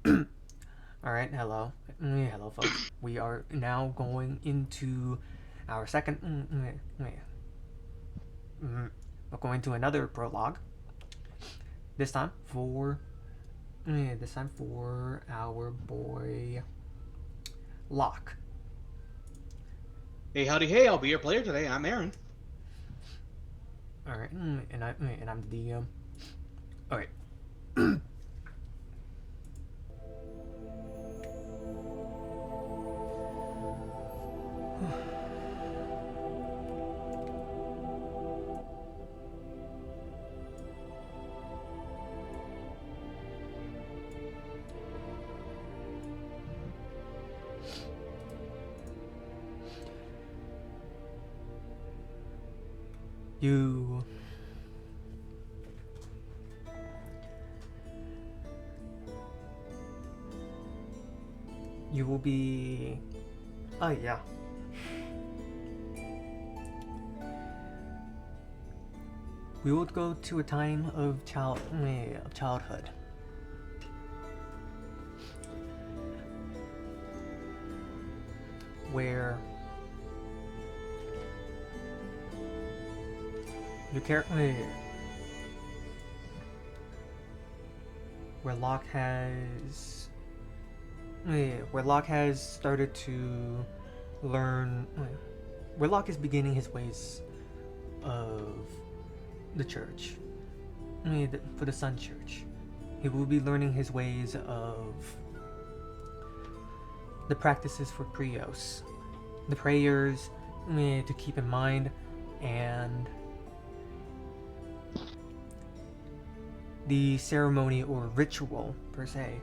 All right, hello, hello, folks. We are now going into our second. We're going to another prologue. This time for our boy Locke. Hey, howdy, hey, I'll be your player today. I'm Aaron. All right, and I'm the DM. All right. You you will be. Oh yeah. We will go to a time of childhood where your character where Locke has where Locke has started to learn where Locke is beginning his ways of the church. For the Sun Church. He will be learning his ways of the practices for Prios, the prayers to keep in mind, and the ceremony or ritual per se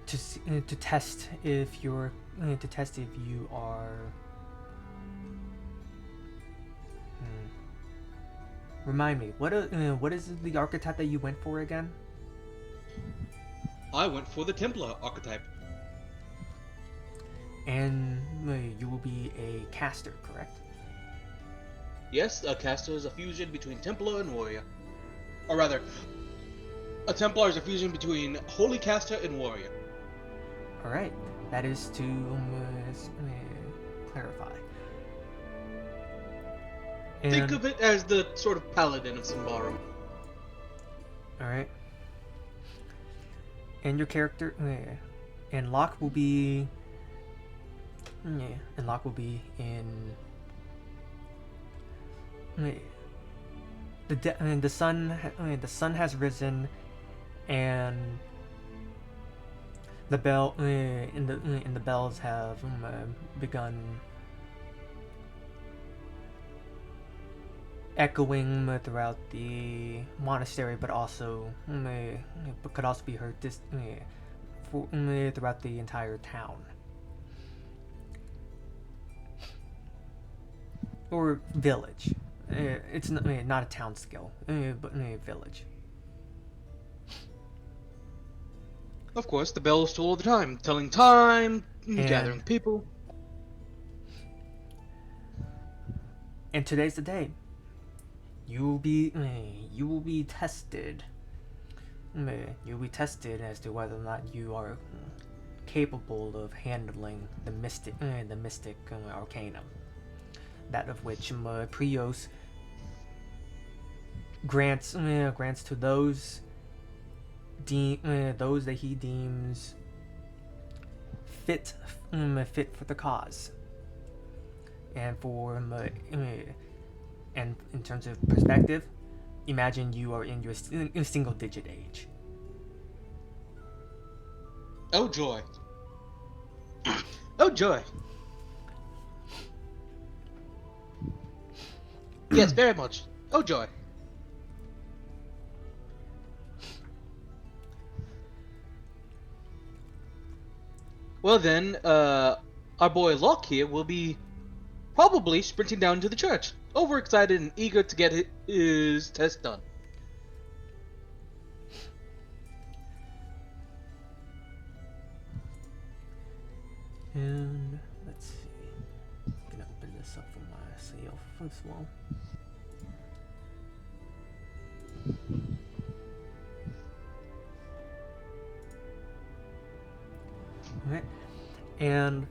to test if you're to test if you are. Remind me, what is the archetype that you went for again? I went for the Templar archetype. And you will be a caster, correct? Yes, a caster is a fusion between Templar and Warrior. Or rather, a Templar is a fusion between Holy Caster and Warrior. All right, that is to clarify. Think And of it as the sort of Paladin of Symbaroum. all right, and your character, and Locke will be, and Locke will be in and the sun has risen, and the bell and the bells have begun echoing throughout the monastery, but also could also be heard throughout the entire town or village. It's not a town scale, but a village. Of course, the bells toll all the time, telling time, gathering And people. today's the day. You will be tested. You'll be tested as to whether or not you are capable of handling the mystic arcanum, that of which Prios grants to those that he deems fit fit for the cause, and and in terms of perspective, imagine you are in your single digit age. Oh joy. Oh joy. Yes, very much. Oh joy. Well then, our boy Locke here will be probably sprinting down to the church, overexcited and eager to get his test done. And let's see. I'm gonna open this up for myself as well. Right? And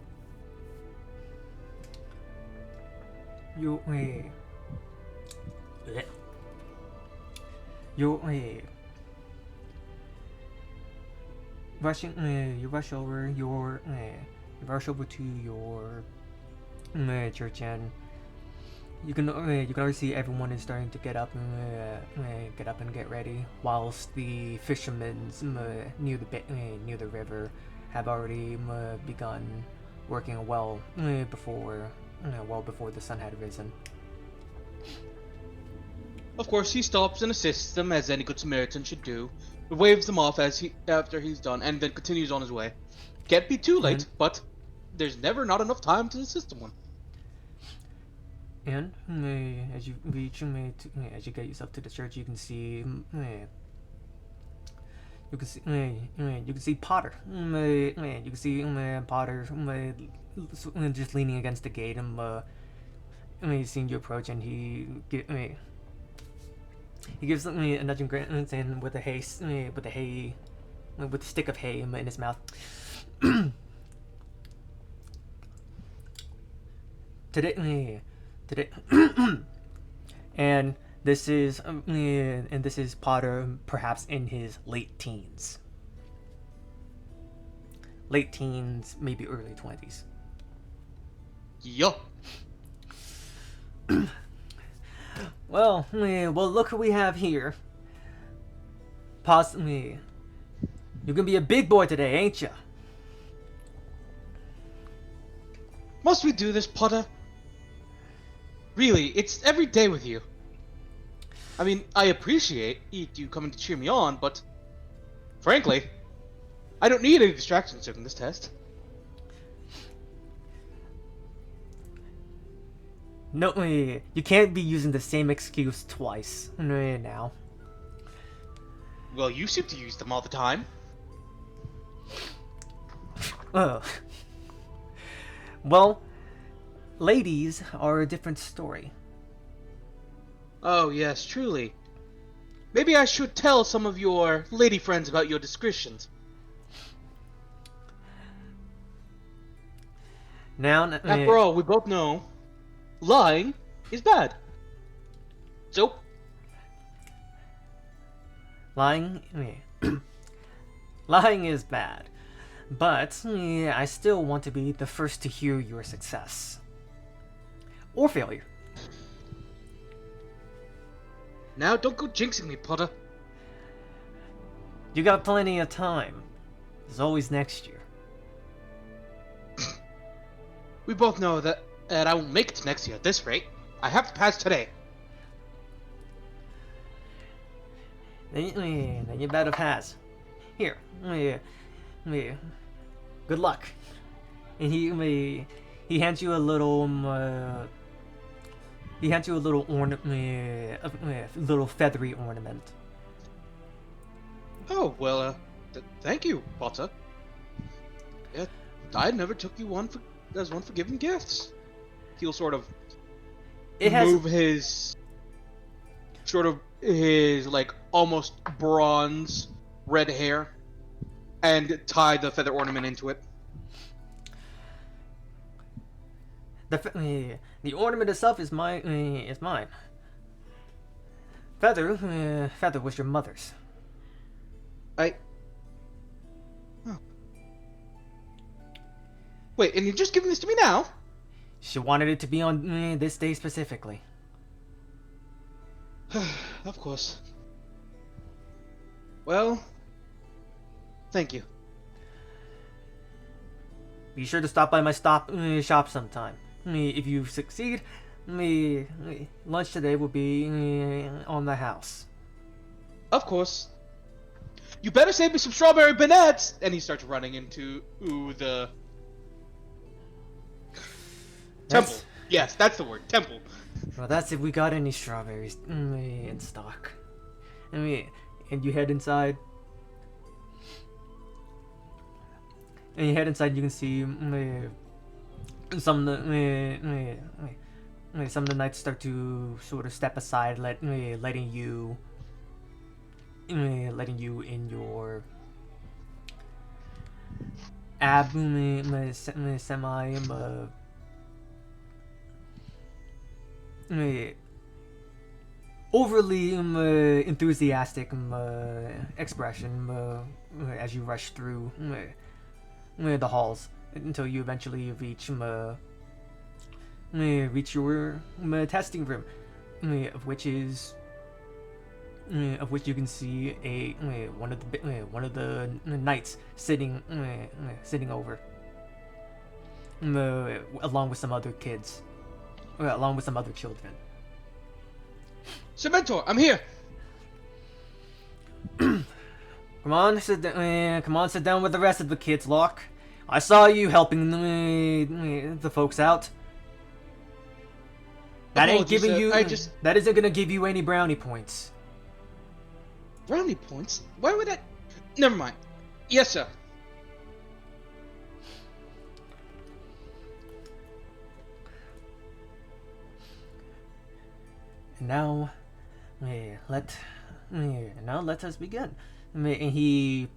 you you you rush over you rush over to your church, and you can already see everyone is starting to get up and get ready, whilst the fishermen near the river have already begun working well before the sun had risen. Of course, he stops and assists them as any good Samaritan should do, waves them off after he's done, and then continues on his way. Can't be too late, but there's never not enough time to assist someone. And as you reach, as you get yourself to the church, you can see Potter. You can see Potter just leaning against the gate, and seeing you approach, and he gives a nudging glance and with a stick of hay in his mouth. Today, and this is Potter, perhaps in his late teens, maybe early 20s. Yup. Well, look who we have here. Possibly, you can be a big boy today, ain't ya? Must we do this, Potter? Really, it's every day with you. I mean, I appreciate you coming to cheer me on, but frankly, I don't need any distractions during this test. No, you can't be using the same excuse twice now. Well, you seem to use them all the time. Well, ladies are a different story. Oh, yes, truly. Maybe I should tell some of your lady friends about your discretions. Now, after all, we both know lying is bad. So, lying lying is bad, but I still want to be the first to hear your success or failure. Now, don't go jinxing me, Potter. You got plenty of time. There's always next year. We both know that I won't make it to next year at this rate. I have to pass today. Then you better pass. Here, good luck. And he hands you a little ornament, a little feathery ornament. Oh, well, thank you, Potter. Yeah, I never took you as one for giving gifts. He'll sort of move his like almost bronze red hair and tie the feather ornament into it. The ornament itself is mine. Feather was your mother's. Oh. Wait, and you're just giving this to me now? She wanted it to be on this day specifically. Of course. Well, thank you. Be sure to stop by my shop sometime. If you succeed, lunch today will be on the house. Of course. You better save me some strawberry bonnets! And he starts running into the temple. Yes, that's the word. Temple. Well, that's if we got any strawberries in stock. And you head inside. And you head inside. You can see some of the knights start to sort of step aside, letting you in your semi overly enthusiastic expression as you rush through the halls until you eventually reach your testing room, of which you can see one of the knights sitting over, along with some other kids, along with some other children. Sir Mentor, I'm here. Come on, sit down with the rest of the kids, Locke. I saw you helping the folks out. That ain't Apologies, giving sir. you. That isn't gonna give you any brownie points. Brownie points? Why would I? Never mind. Yes, sir. Now, let us begin. And he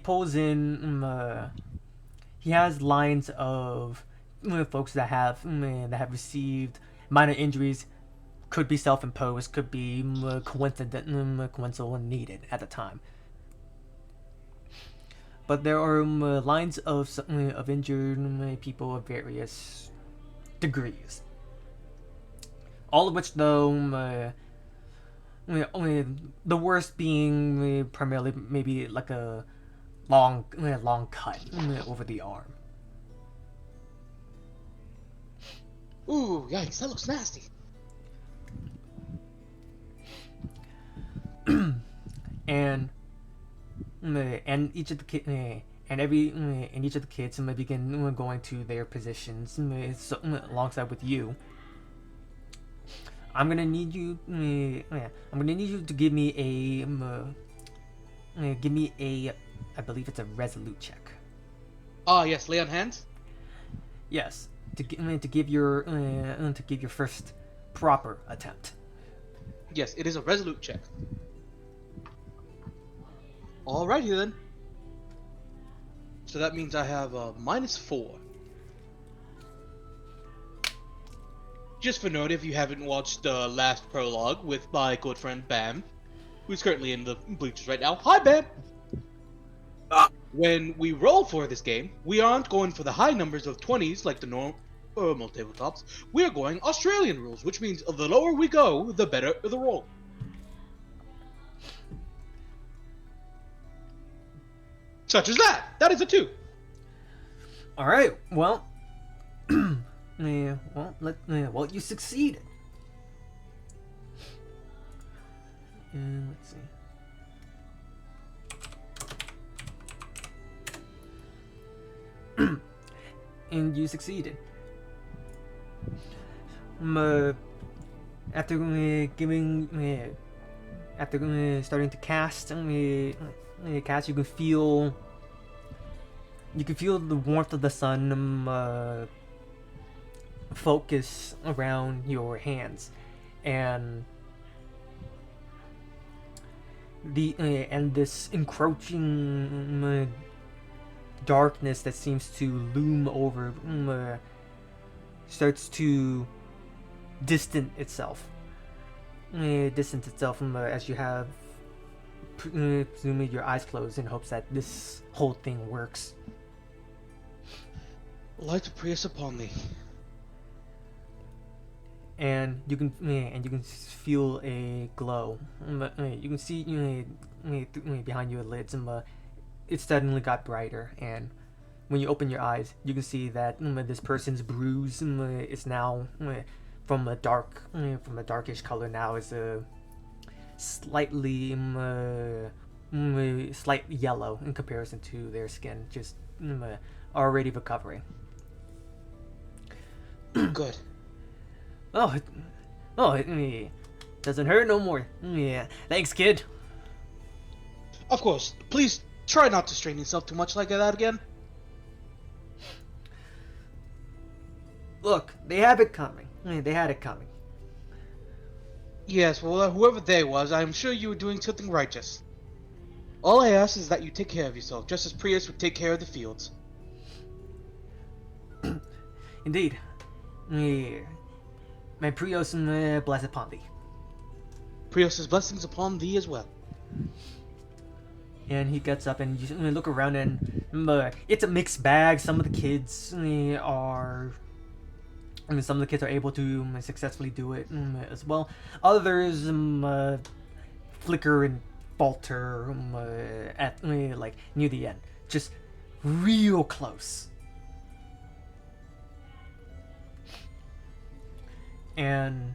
pulls in. He has lines of folks that have received minor injuries. Could be self-imposed. Could be coincidental and needed at the time. But there are lines of injured people of various degrees. All of which, though, the worst being primarily maybe like a long cut over the arm. Ooh, yikes! That looks nasty. and each of the each of the kids begin going to their positions alongside with you. I'm gonna need you. I'm gonna need you to give me a. I believe it's a resolute check. Ah, yes. Lay on hands. Yes, to give your first proper attempt. Yes, it is a resolute check. Alrighty then. So that means I have a -4. Just for note, if you haven't watched the last prologue with my good friend Bam, who's currently in the bleachers right now. Hi, Bam! When we roll for this game, we aren't going for the high numbers of 20s like the normal tabletops. We're going Australian rules, which means the lower we go, the better the roll. Such as that. That is a 2. All right. Well, well, you succeeded. Let's see. And you succeeded. After starting to cast, you can feel the warmth of the sun focus around your hands, and this encroaching darkness that seems to loom over starts to distance itself as you have presumably your eyes closed in hopes that this whole thing works. Light to Prius upon thee. And you can feel a glow. You can see behind your lids, it suddenly got brighter, and when you open your eyes, you can see that this person's bruise is now from a darkish color now is a slightly slight yellow in comparison to their skin, just already recovering. Good. It doesn't hurt no more. Yeah, thanks, kid. Of course. Please try not to strain yourself too much like that again. Look, they have it coming. They had it coming. Yes, well, whoever they was, I'm sure you were doing something righteous. All I ask is that you take care of yourself, just as Prius would take care of the fields. Indeed. May Prios bless upon thee. Prius's blessings upon thee as well. And he gets up and you look around and it's a mixed bag. Some of the kids are... some of the kids are able to successfully do it as well. Others flicker and falter at like near the end. Just real close. And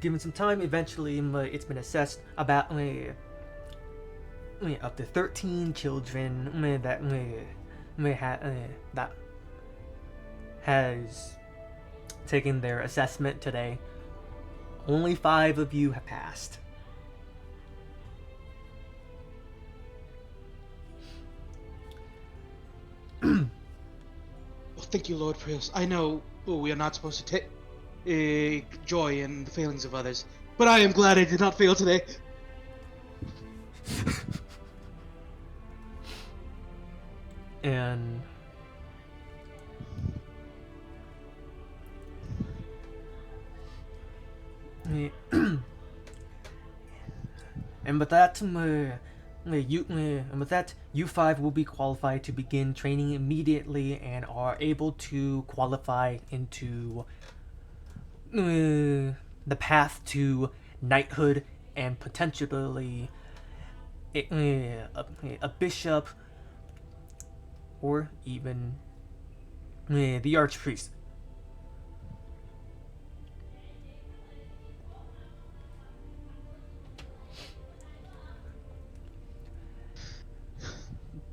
given some time, eventually it's been assessed about up to 13 children that that has taken their assessment today. Only 5 of you have passed. Well, thank you, Lord Prius. I know we are not supposed to take joy in the failings of others, but I am glad I did not fail today. And and with that, you 5 will be qualified to begin training immediately and are able to qualify into the path to knighthood and potentially a bishop or even the archpriest.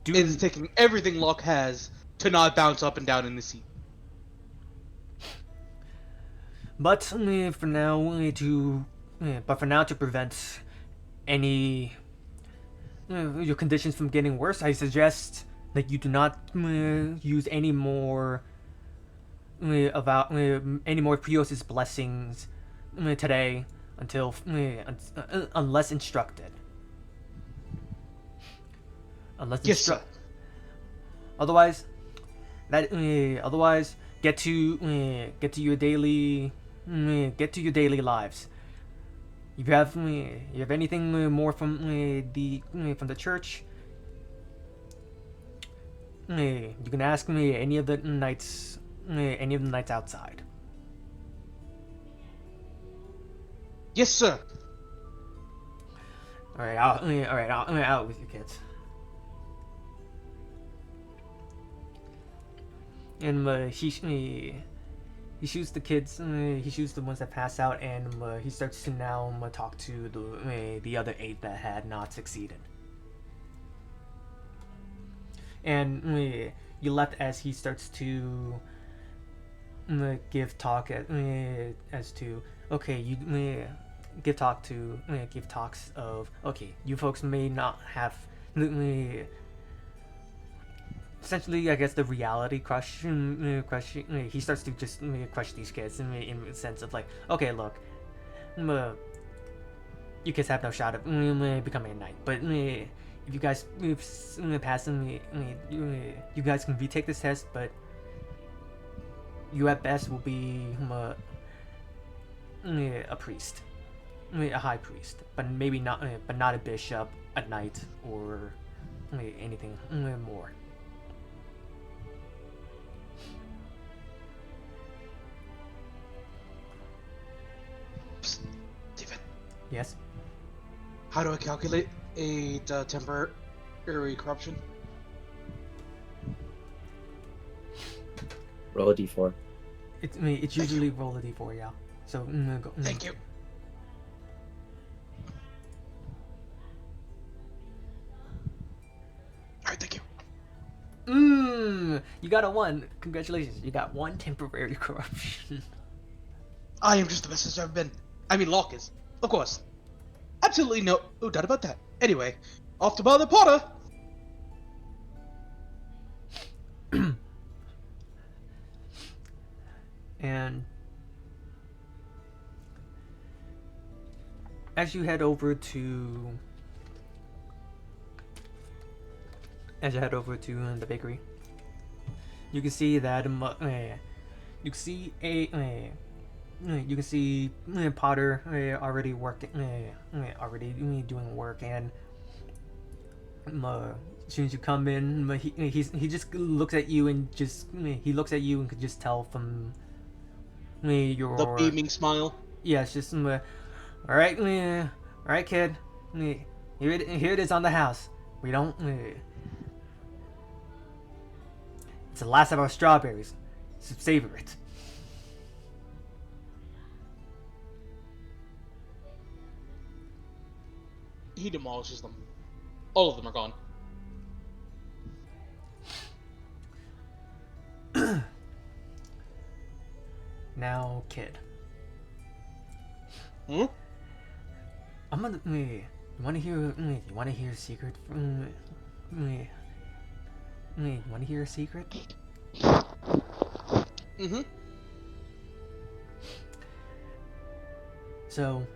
It is taking everything Locke has to not bounce up and down in the seat. But for now, to prevent any your conditions from getting worse, I suggest that you do not use any more any more Prios' blessings today until unless instructed. Yes, sir. Otherwise, get to your daily lives. If you have anything more from the church, you can ask me any of the knights outside. Yes, sir. All right, out with you kids. And he shoots the kids. He shoots the ones that pass out, and he starts to now talk to the other 8 that had not succeeded. And you left as he starts to give talk as to okay, you give talks of okay, you folks may not have essentially, I guess, the reality crush. He starts to just crush these kids in the sense of like, okay, look, you kids have no shot of becoming a knight, but if you guys pass them, you guys can retake this test, but you at best will be a priest, a high priest, but maybe not, but not a bishop, a knight, or anything more. Steven. Yes. How do I calculate a temporary corruption? Roll a d4. It's usually roll a d4, yeah. So go. Thank you. Alright, thank you. You got a 1. Congratulations. You got 1 temporary corruption. I am just the best as I've been. I mean, Locke is. Of course. Absolutely no doubt about that. Anyway, off to Mother Potter! And as you head over to the bakery, you can see that you can see you can see Potter already working, already doing work, and as soon as you come in, he just looks at you and he looks at you and can just tell from The your beaming smile. yeah, it's just all right, all right, kid, here it is on the house. We don't. It's the last of our strawberries, so savor it. He demolishes them. All of them are gone. Now, kid. Hmm? I'm gonna. You wanna hear? You wanna hear a secret? You wanna hear a secret? Mm-hmm. So,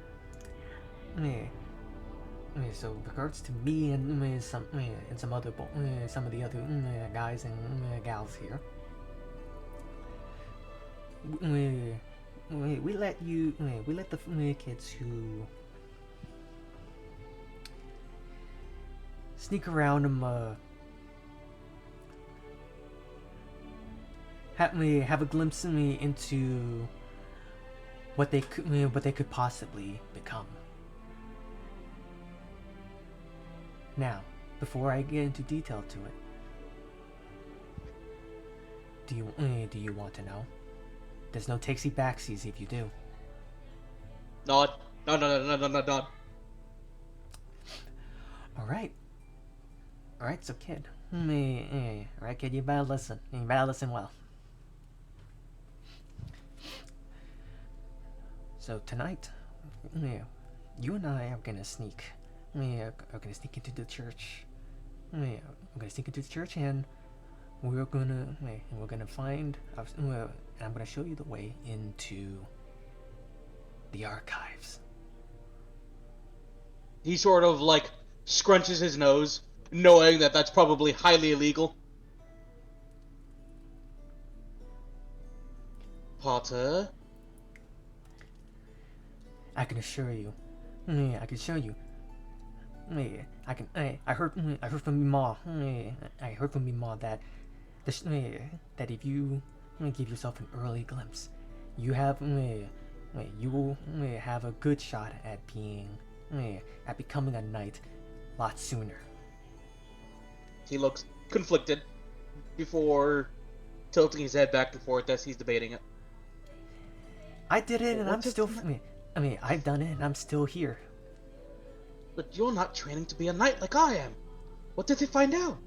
so regards to me and some some of the other guys and gals here, we let the kids who sneak around have a glimpse into what they could possibly become. Now, before I get into detail to it, do you want to know? There's no takesy backsies if you do. Nod. Nod. All right, so kid, all right, kid, you better listen. You better listen well. So tonight, you and I are gonna sneak. Are gonna sneak into the church. We're gonna sneak into the church, and we're gonna find. And I'm gonna show you the way into the archives. He sort of like scrunches his nose, knowing that that's probably highly illegal. Potter? I can assure you. I can show you. I can. I heard from Ma. I heard from Ma that that if you give yourself an early glimpse, you will have a good shot at becoming a knight a lot sooner. He looks conflicted before tilting his head back and forth as he's debating it. I did it, and I'm still. I've done it, and I'm still here. But you're not training to be a knight like I am. What did they find out?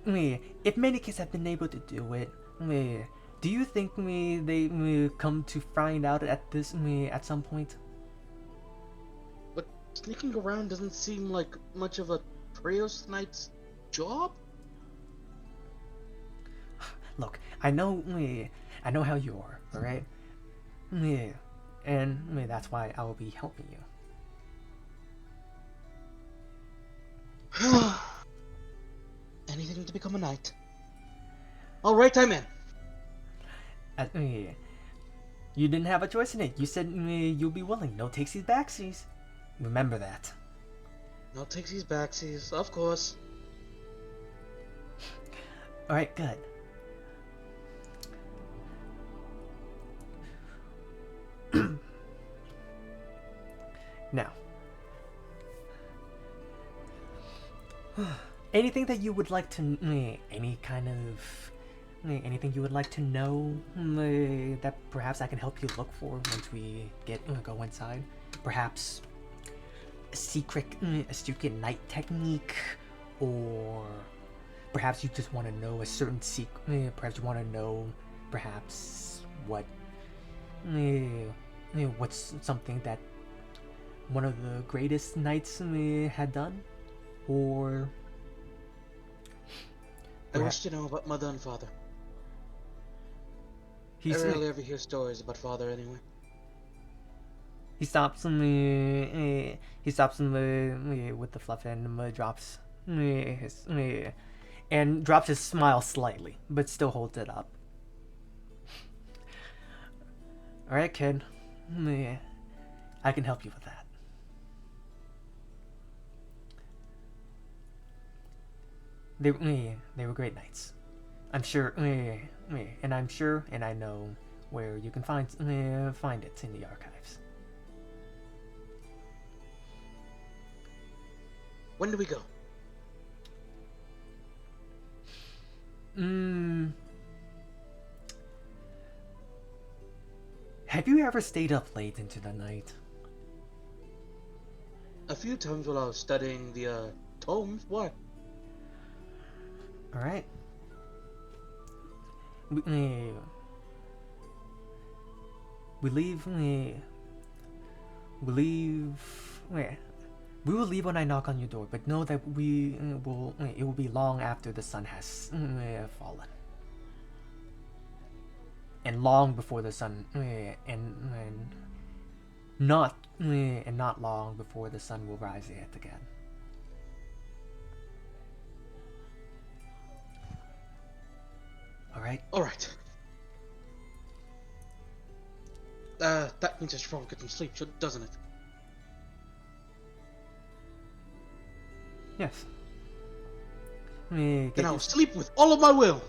If many kids have been able to do it, do you think they come to find out at some point? But sneaking around doesn't seem like much of a Trios knight's job? Look, I know how you are, alright? And that's why I will be helping you. Anything to become a knight. Alright, I'm in. You didn't have a choice in it. You said you'll be willing. No takesies backsies. Remember that. No takesies backsies, of course. Alright, good. Now, anything that you would like to, anything you would like to know that perhaps I can help you look for once we go inside? Perhaps a secret night technique, or perhaps you just want to know a certain secret. Perhaps you want to know, perhaps what's something that one of the greatest knights had done, or I wish to know about mother and father. I rarely ever hear stories about father anyway. He stops he stops with the fluff and drops his and drops his smile slightly, but still holds it up. All right, kid. I can help you with that. They were great nights. I'm sure, and I'm sure, and I know where you can find it in the archives. When do we go? Have you ever stayed up late into the night? A few times while I was studying the tomes. What? All right. We leave. We leave. We will leave when I knock on your door, but know that we will. It will be long after the sun has fallen, and long before the sun, and not long before the sun will rise yet again. All right. All right. That means I should probably get some sleep, doesn't it? Yes. Then I will sleep with all of my will.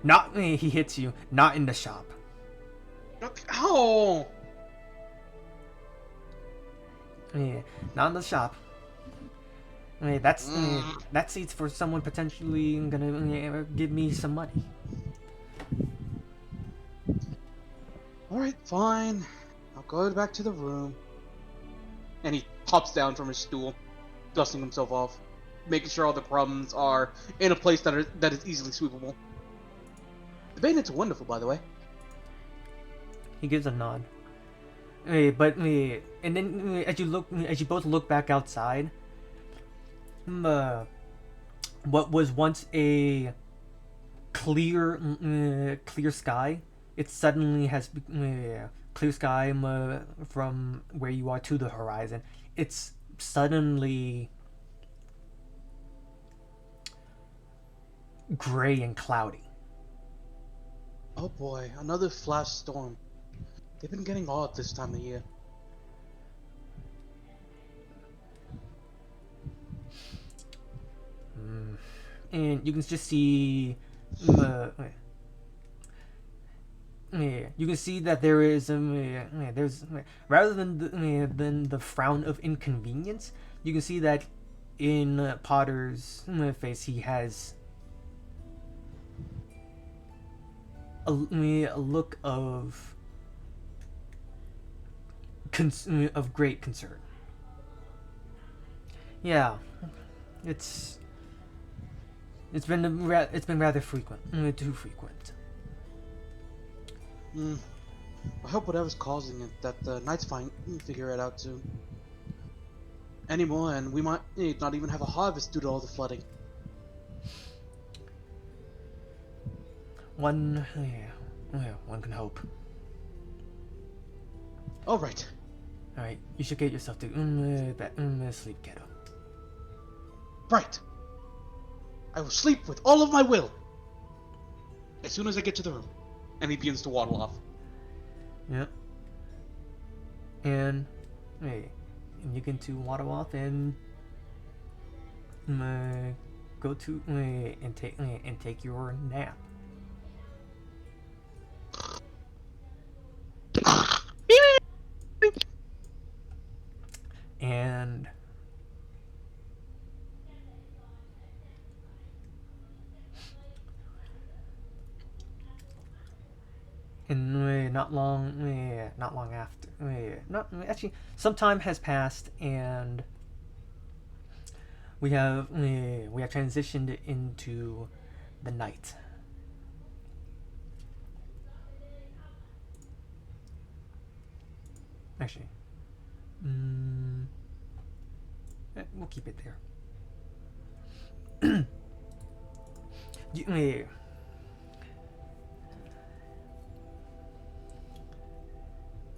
Not he hits you. Not in the shop. Ow! Not in the shop. That's that seat's for someone potentially gonna give me some money. All right, fine. I'll go back to the room. And he hops down from his stool, dusting himself off, making sure all the crumbs are in a place that is easily sweepable. The bayonets are wonderful, by the way. He gives a nod. But and then as you both look back outside, what was once a clear sky, it suddenly has clear sky from where you are to the horizon. It's suddenly gray and cloudy. Oh boy, another flash storm. They've been getting odd this time of year. And you can just see you can see that there is there's rather than the frown of inconvenience, you can see that in Potter's face he has a look of great concern. Yeah, it's been rather frequent, too frequent. I hope whatever's causing it, that the Knights figure it out soon. Anymore, and we might not even have a harvest due to all the flooding. One can hope. All right. All right, you should get yourself to sleep, kiddo. Right. I will sleep with all of my will. As soon as I get to the room. And he begins to waddle off. Yeah. And you get to waddle off and go to and take your nap. And not long after, not actually, some time has passed, and we have transitioned into the night. Actually, we'll keep it there.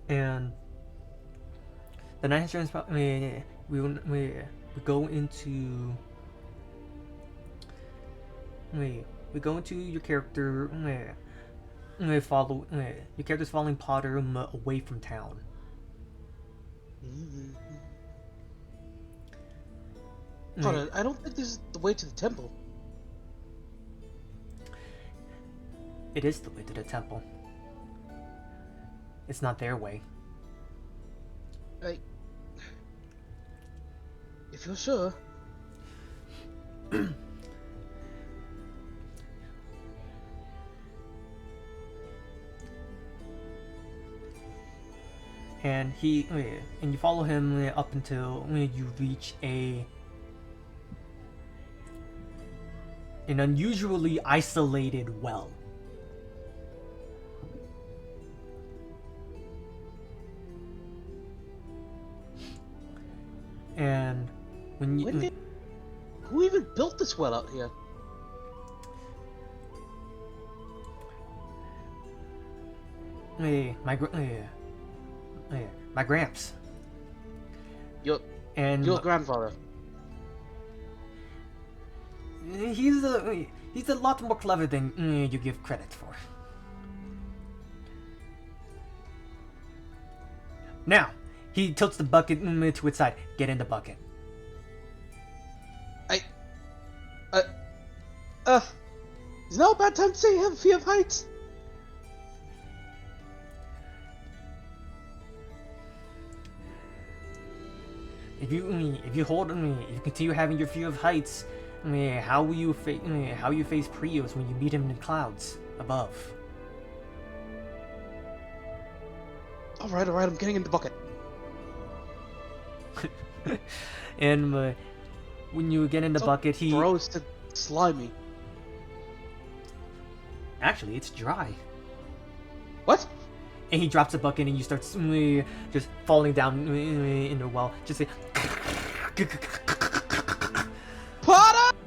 And the night has transpired. We go into we go into your character. Follow your character's following Potter away from town. Mm-hmm. Potter, I don't think this is the way to the temple. It is the way to the temple. It's not their way. If you're sure. And and you follow him up until you reach an unusually isolated well. And when you who even built this well out here? my gramps. Your grandfather. He's a lot more clever than you give credit for. Now, he tilts the bucket to its side. Get in the bucket. Is now a bad time to say you have a fear of heights? If you continue having your fear of heights, how will you face Prios when you meet him in the clouds above? All right, I'm getting in the bucket. And when you get in the bucket, he throws to slimy. Actually, it's dry. What? And he drops the bucket, and you start just falling down in the well. Just say, Potter!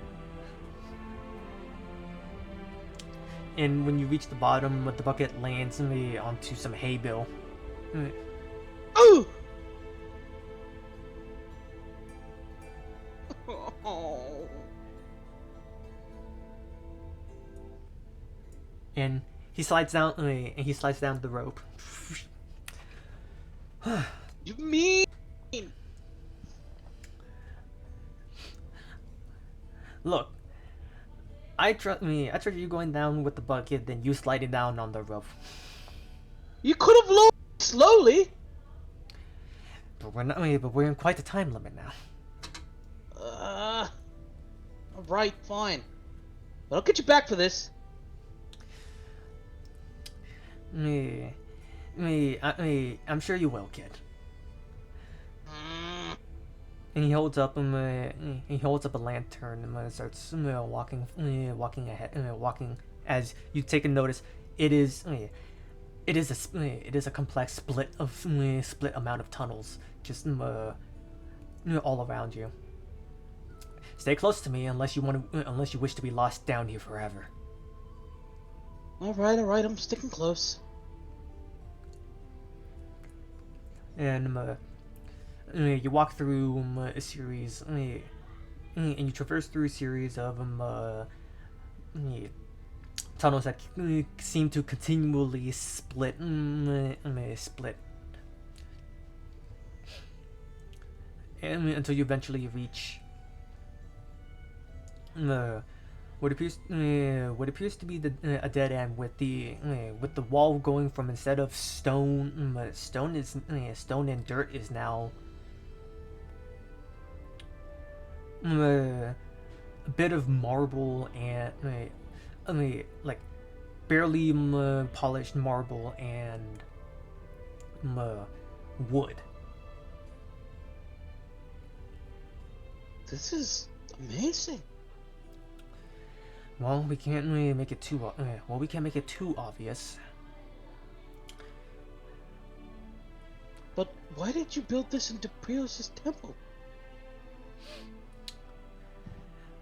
And when you reach the bottom, the bucket lands onto some hay bale. Ooh! And he slides down. The rope. You mean? Look, I trust you going down with the bucket than you sliding down on the rope. You could have lowered slowly. But we're not. But we're in quite a time limit now. Alright, fine. But I'll get you back for this. I'm sure you will, kid. And he holds up a lantern and starts walking ahead. Walking as you take a notice. It is a complex split amount of tunnels just all around you. Stay close to me unless you wish to be lost down here forever. Alright, I'm sticking close. And you walk through a series, and you traverse through a series of tunnels that seem to continually split, and until you eventually reach what appears to be a dead end with the wall going from, instead of stone and dirt, is now a bit of marble and like barely polished marble and wood. This is amazing. Well, we can't make it too obvious. But why did you build this into Prios' temple?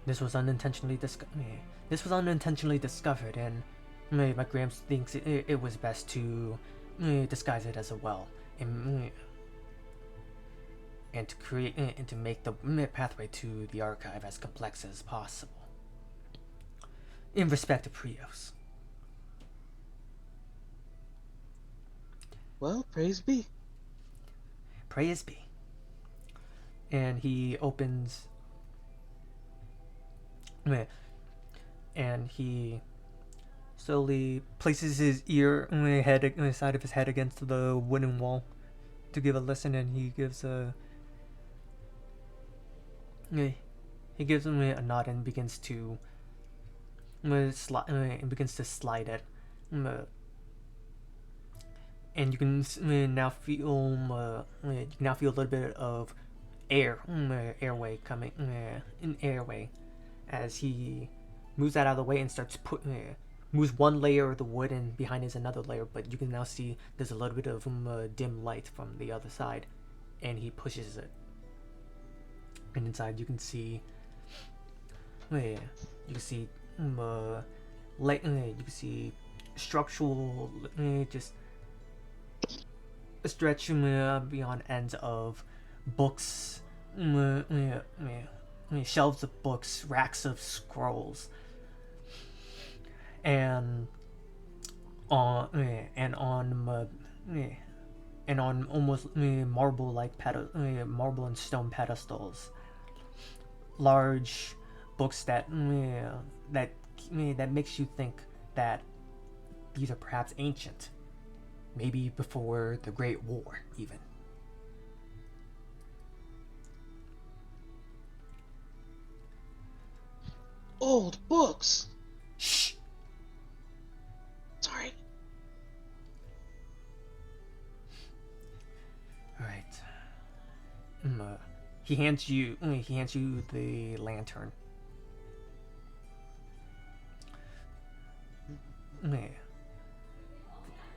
This was unintentionally discovered, and my Gramps thinks it was best to disguise it as a well. and, and to create and to make the pathway to the archive as complex as possible. In respect to Prios. Well, praise be. Praise be. And he opens. And he slowly places his side of his head against the wooden wall to give a listen, and he gives a. He gives him a nod and begins to. Slide it. And you can now feel you can now feel a little bit of airway coming in airway as he moves that out of the way and starts moves one layer of the wood, and behind is another layer, but you can now see there's a little bit of dim light from the other side, and he pushes it, and inside you can see you can see you can see structural just a stretch beyond ends of books, shelves of books, racks of scrolls, and on almost marble marble and stone pedestals, large books that makes you think that these are perhaps ancient. Maybe before the Great War, even. Old books! Shh! Sorry. Alright. He hands you the lantern.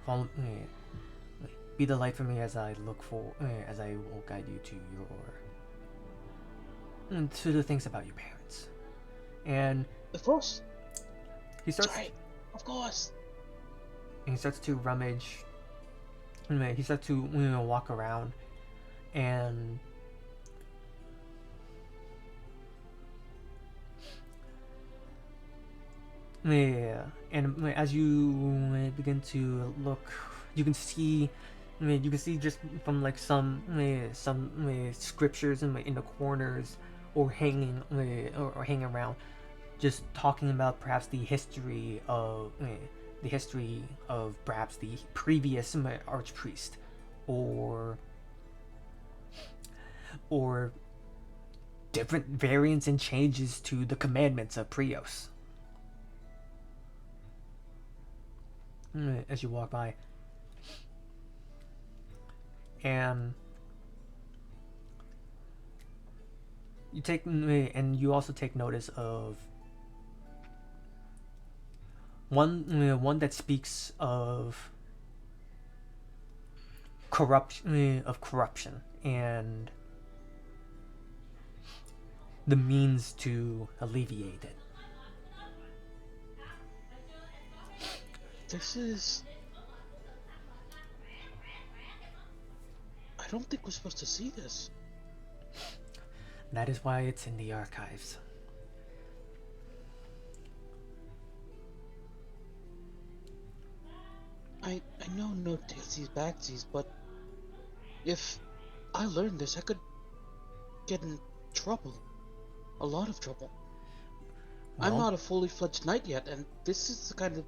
Follow, be the light for me as I look for, as I will guide you to the things about your parents. And of course. He starts. Sorry. Of course. And he starts to rummage. He starts to walk around, and and as you begin to look, you can see just from like some scriptures in the corners, or hanging around, just talking about perhaps the history of perhaps the previous archpriest, or different variants and changes to the commandments of Prios. As you walk by, and you also take notice of one that speaks of corruption and the means to alleviate it. This is... I don't think we're supposed to see this. That is why it's in the archives. I know no takesies backsies, but if I learned this, I could get in trouble. A lot of trouble. Well, I'm not a fully fledged knight yet, and this is the kind of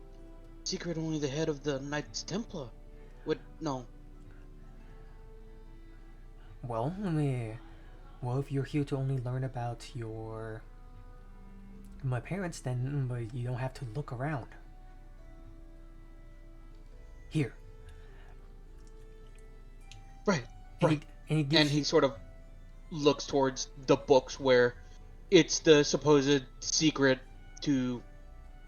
secret only the head of the Knights Templar would know. Well, if you're here to only learn about my parents, then you don't have to look around. Here. Right. And he sort of looks towards the books where it's the supposed secret to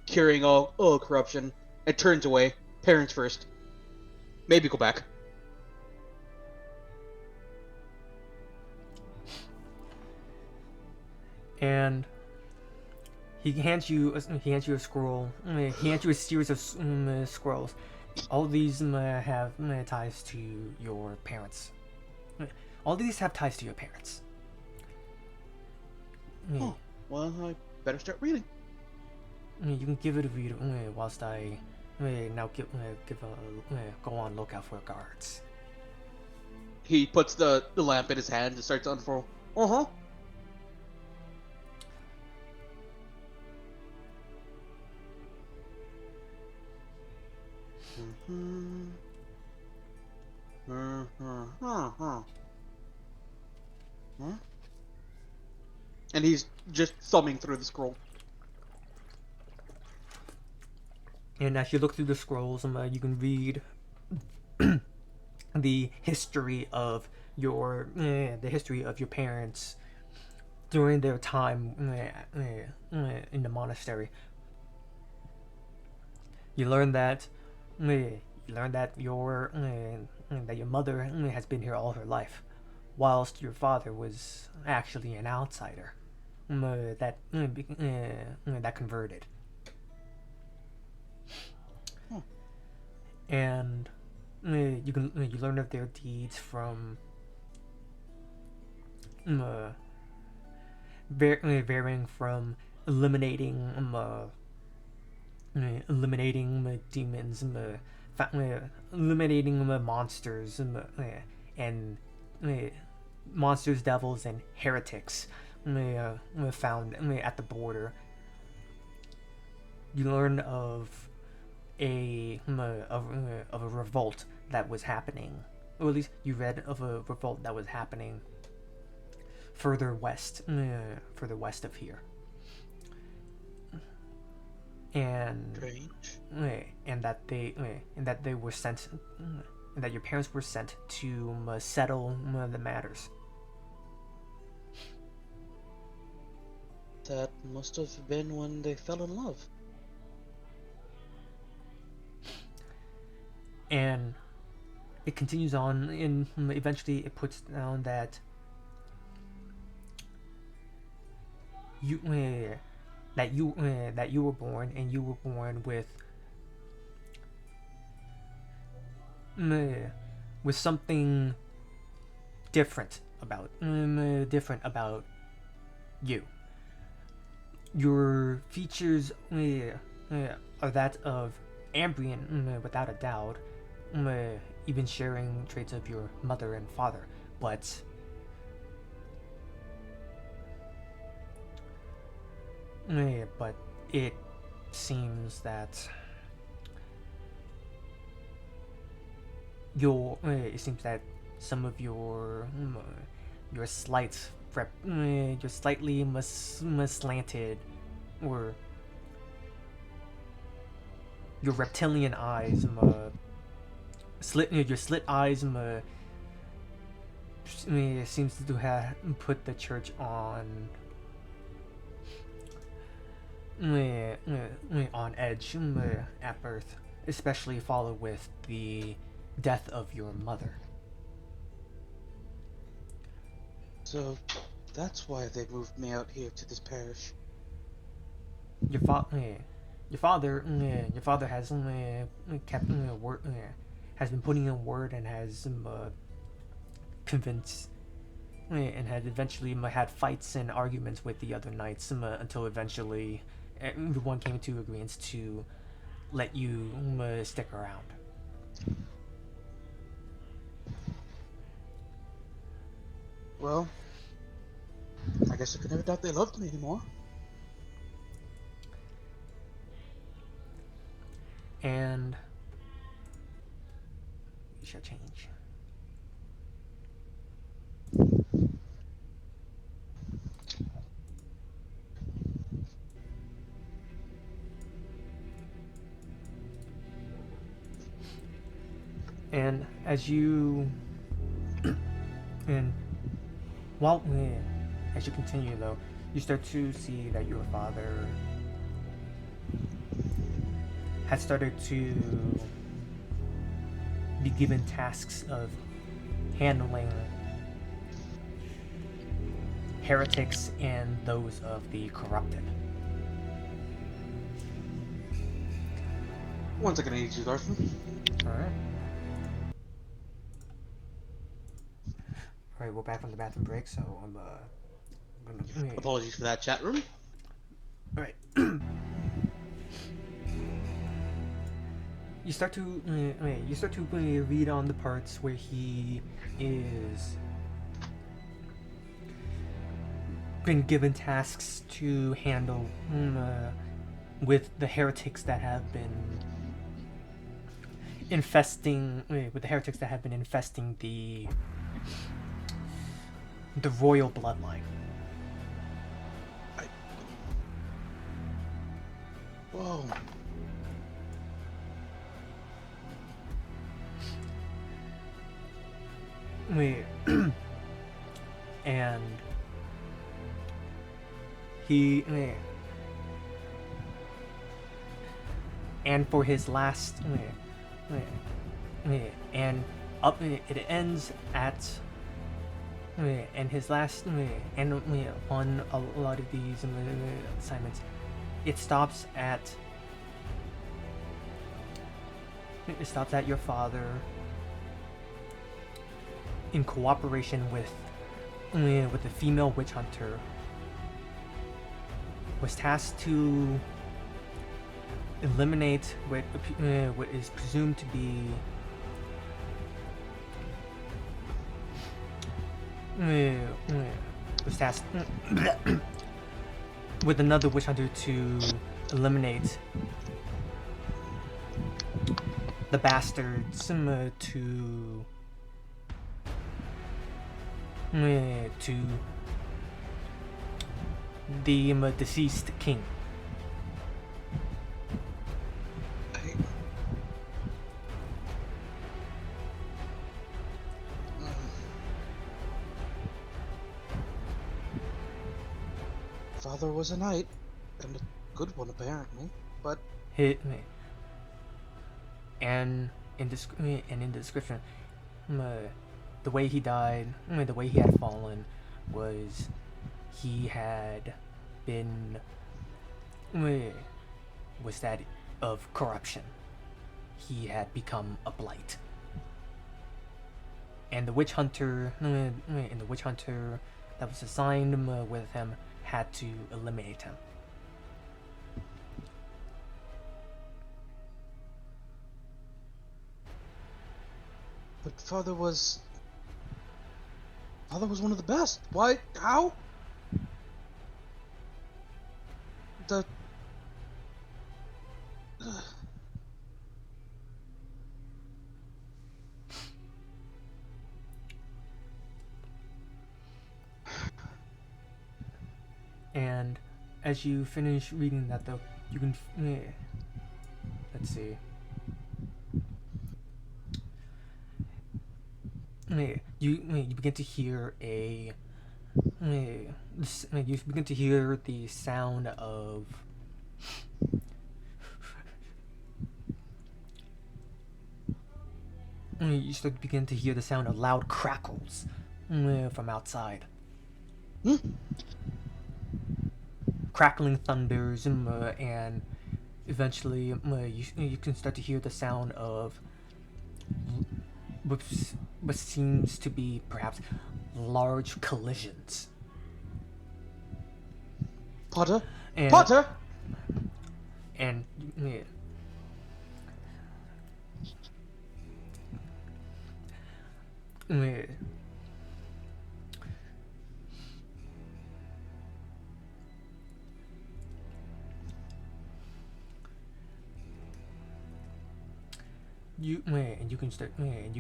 curing all corruption, and turns away. Parents first. Maybe go back. And he hands you a scroll. He hands you a series of scrolls. All these have ties to your parents. All these have ties to your parents. Oh, well, I better start reading. You can give it a read whilst I now go on lookout for guards. He puts the lamp in his hand and starts to unfurl. Uh-huh. And he's just thumbing through the scroll. And as you look through the scrolls, you can read the history of your parents during their time in the monastery. You learn that your mother has been here all her life, whilst your father was actually an outsider that converted. And you learn of their deeds from varying from eliminating demons, eliminating monsters, and monsters, devils, and heretics found at the border. You learn of a revolt that was happening, or at least you read of a revolt that was happening further west of here. And that they were sent, and that your parents were sent to settle the matters. That must have been when they fell in love. And it continues on, and eventually it puts down that you were born, and you were born with something different about you. Your features are that of Ambrian, without a doubt, even sharing traits of your mother and father, but it seems that some of your slightly slanted, or your reptilian eyes, your slit eyes, seems to have put the church on edge at birth, especially followed with the death of your mother. So that's why they moved me out here to this parish. Your father has kept word, has been putting in word, and has convinced, and had eventually had fights and arguments with the other knights, until eventually everyone came to agreements to let you stick around. Well, I guess I could never doubt they loved me anymore. And we shall change. And as you as you continue, though, you start to see that your father had started to be given tasks of handling heretics and those of the corrupted. 1 second, I need to use the restroom. Alright. Alright, we're back from the bathroom break, so I'm gonna. Apologies for that, chat room. Alright. You start to read on the parts where he is been given tasks to handle with the heretics that have been infesting the royal bloodline. Whoa. And he and for his last and up it ends at and his last and on a lot of these assignments it stops at your father in cooperation with the female witch hunter was tasked to eliminate what is presumed to be was tasked with another witch hunter to eliminate the bastards to the deceased king. Father was a knight, and a good one apparently, but... And in the description, the way he died, the way he had fallen, was he had been was that of corruption. He had become a blight, and the witch hunter that was assigned with him had to eliminate him. But Father was one of the best. Why? How? The... And as you finish reading that, though, you can let's see. You begin to hear the sound of begin to hear the sound of loud crackles from outside. Crackling thunders and eventually you can start to hear the sound of what seems to be perhaps large collisions. Potter? And, Potter! And you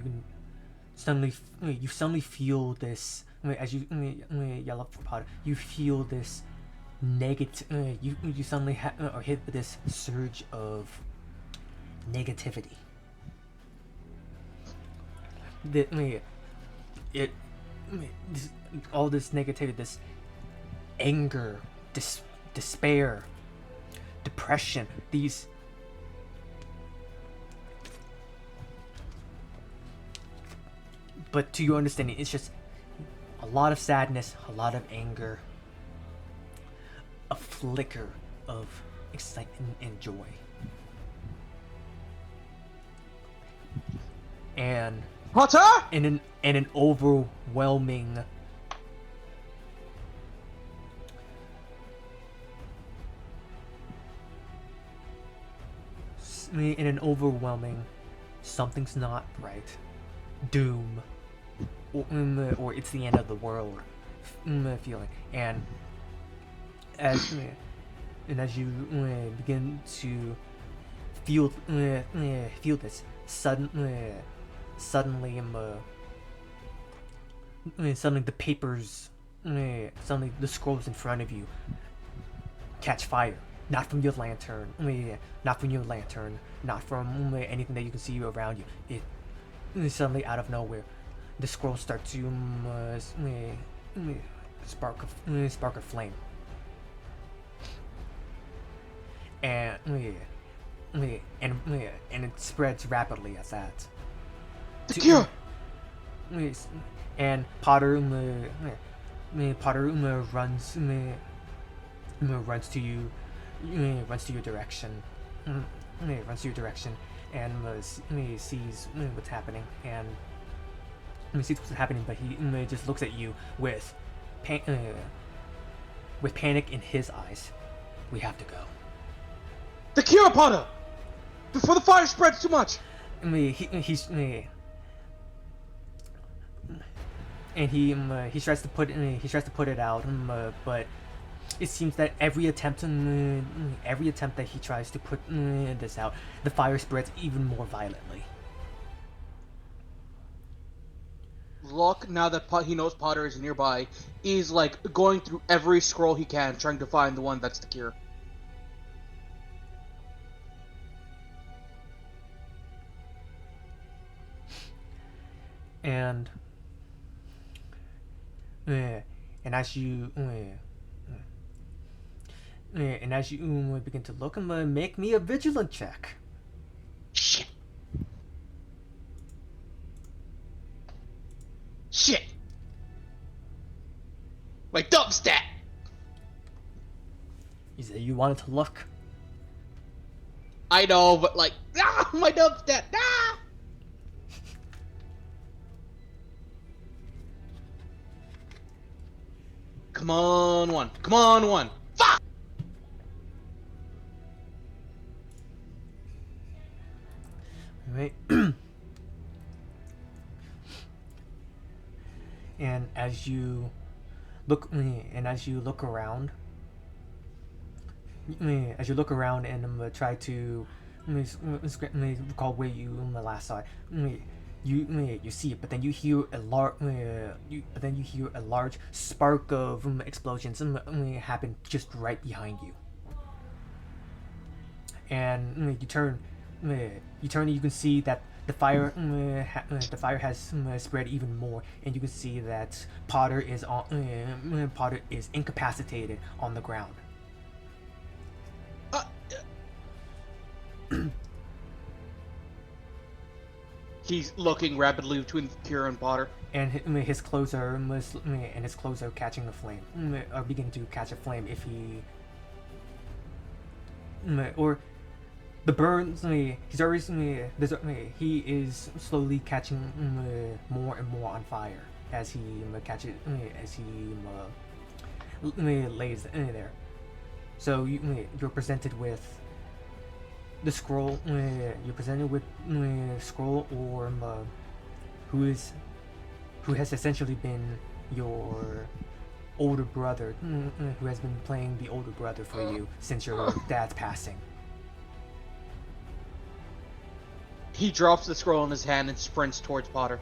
can suddenly feel this as you yell up for Potter. You feel this negative. You suddenly are hit with this surge of negativity. All this negativity, this anger, despair, depression, these. But to your understanding, it's just a lot of sadness, a lot of anger, a flicker of excitement and joy. and Potter? in an overwhelming something's not right, doom, or it's the end of the world feeling, as as you begin to feel this suddenly suddenly the papers, suddenly the scrolls in front of you catch fire. Not from your lantern, not from anything that you can see around you. It suddenly out of nowhere, the scrolls start to spark a flame, and it spreads rapidly as that. The cure! And Potter Potter runs to you, runs to your direction, and sees what's happening, and sees what's happening, but he just looks at you with panic in his eyes. We have to go. The cure, Potter! Before the fire spreads too much! He tries to put it out, but it seems that every attempt that he tries to put this out, the fire spreads even more violently. Locke, now that he knows Potter is nearby, is like going through every scroll he can, trying to find the one that's the cure. And as you begin to look, make me a vigilance check. Shit. Shit. My dump stat. You said you wanted to look. I know, but like, my dump stat. Come on, one. Come on, one. Fuck! Right. And as you look around, and try to recall where you last saw it. You see it, but then you hear a large spark of explosions happen just right behind you. And you turn, and you can see that the fire has spread even more, and you can see that Potter is incapacitated on the ground. He's looking rapidly between Kira and Potter. And his clothes are catching a flame, are beginning to catch a flame. If he or the burns, he's already he is slowly catching more and more on fire as he lays there. So you're presented with the scroll. You're presented with scroll, or who has essentially been your older brother, who has been playing the older brother for you since your dad's passing. He drops the scroll in his hand and sprints towards Potter.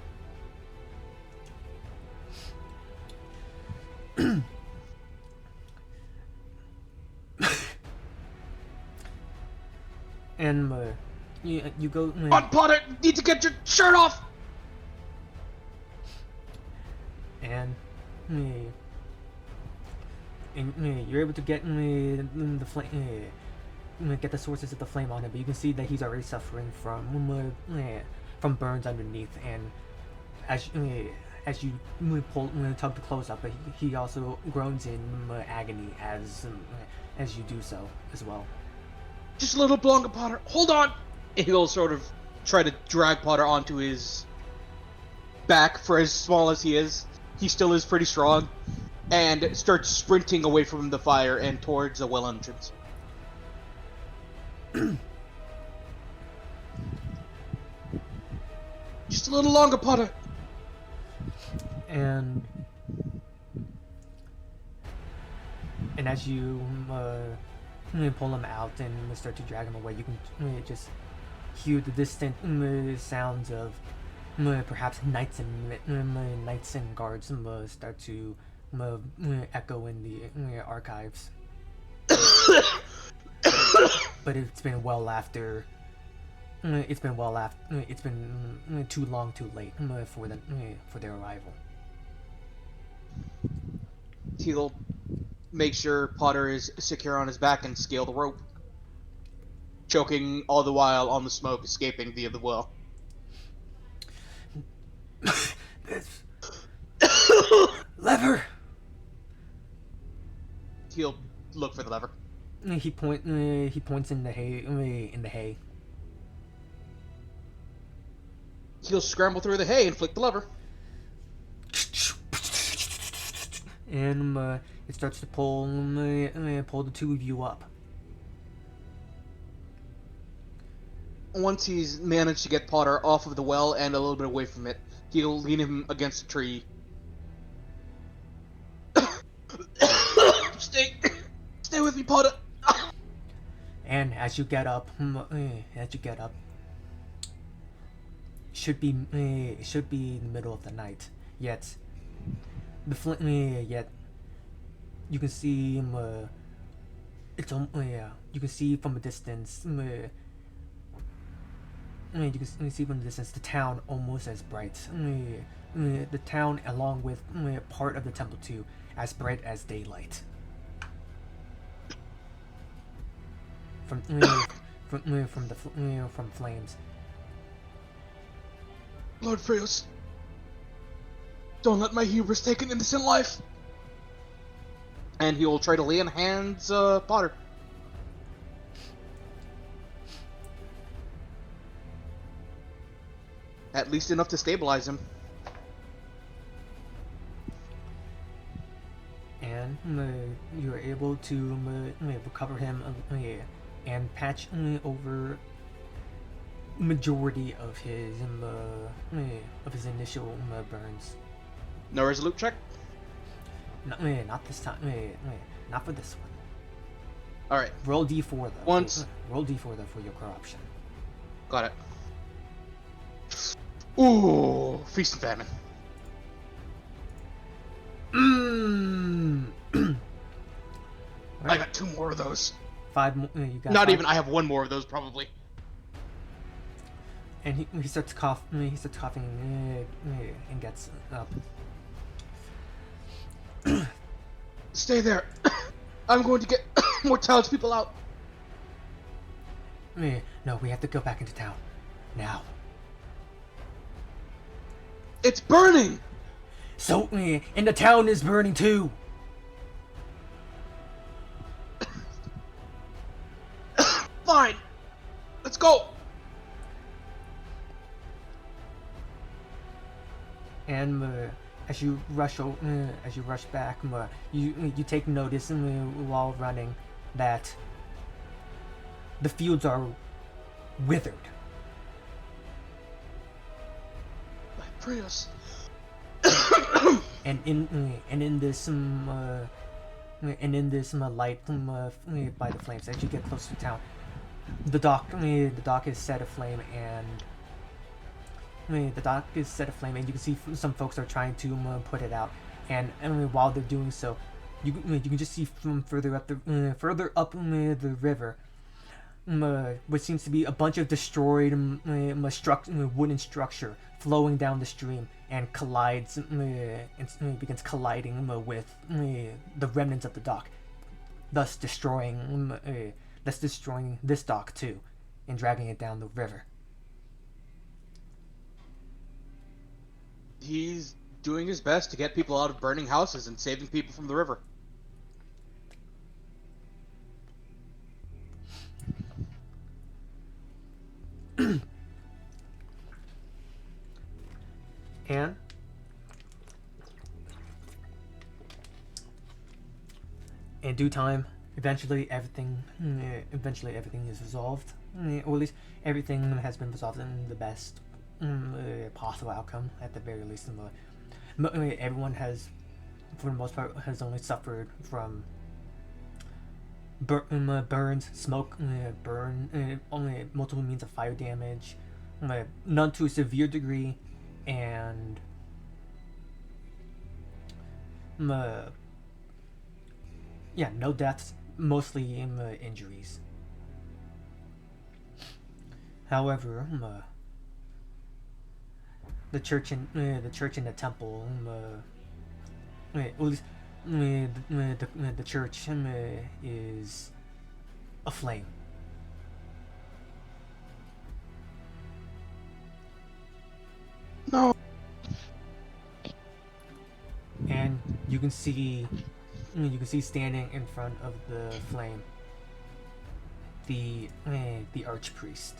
And you go. On Potter, need to get your shirt off. And you're able to get the flame. Get the sources of the flame on him, but you can see that he's already suffering from burns underneath. And as you tug the clothes up, but he also groans in agony as you do so as well. Just a little longer, Potter. Hold on. And he'll sort of try to drag Potter onto his back. For as small as he still is pretty strong, and starts sprinting away from the fire and towards the well entrance. Just a little longer, Potter. And as you pull him out and start to drag him away, you can just hear the distant sounds of perhaps knights and guards start to echo in the archives. But it's been well after. It's been well after. It's been too long, too late for their arrival. He'll make sure Potter is secure on his back and scale the rope, choking all the while on the smoke escaping via the well. This lever. He'll look for the lever. He points in the hay. He'll scramble through the hay and flick the lever. And it starts to pull the two of you up. Once he's managed to get Potter off of the well and a little bit away from it, he'll lean him against a tree. Stay with me, Potter. And as you get up, should be in the middle of the night. Yet you can see you can see from a distance. You can see from the distance the town almost as bright. The town, along with part of the temple too, as bright as daylight. From flames. Lord Freos, don't let my hubris take an innocent life. And he will try to lay in hands Potter. At least enough to stabilize him. And you're able to recover him and patch over majority of his initial burns. No resolute check? Not this time. Not for this one. Alright. Roll D4 though. Once. Roll D4 though for your corruption. Got it. Ooh, feast and famine. I got 2 more of those. 5 more. You got Not 5. even. I have 1 more of those probably. And he starts coughing. He starts coughing and gets up. Stay there. I'm going to get more townspeople out. No, we have to go back into town now. It's burning. So, and the town is burning too. Fine. Let's go. And as you rush back, you take notice while running that the fields are withered. Freos. And in this light by the flames, as you get close to town, the dock is set aflame, and you can see some folks are trying to put it out, and while they're doing so, you can just see from further up the river, what seems to be a bunch of destroyed wooden structure flowing down the stream and collides and begins colliding with the remnants of the dock, thus destroying this dock too, and dragging it down the river. He's doing his best to get people out of burning houses and saving people from the river. And in due time, eventually everything is resolved. Or at least everything has been resolved in the best possible outcome, at the very least. Everyone has, for the most part, has only suffered from burns, smoke, only multiple means of fire damage, none to a severe degree, and yeah, no deaths, mostly injuries. However, the church and the temple, at least the church is aflame. No. And you can see standing in front of the flame the archpriest.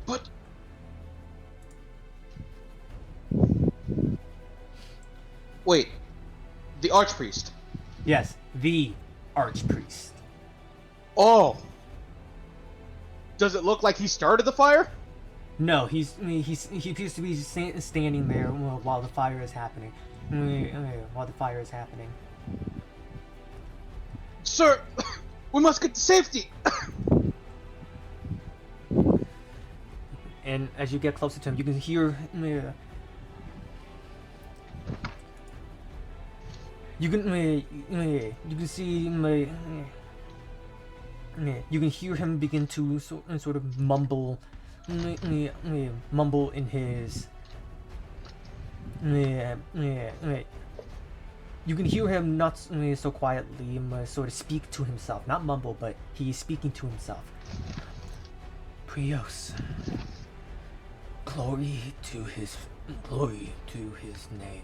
But wait, the archpriest. Yes, the archpriest. Oh. Does it look like he started the fire? No, he appears to be standing there while the fire is happening. While the fire is happening. Sir, we must get to safety. And as you get closer to him, you can hear. You can see. You can hear him begin to sort of mumble in his. You can hear him not so quietly sort of speak to himself. Not mumble, but he's speaking to himself. Prios. Glory to his name.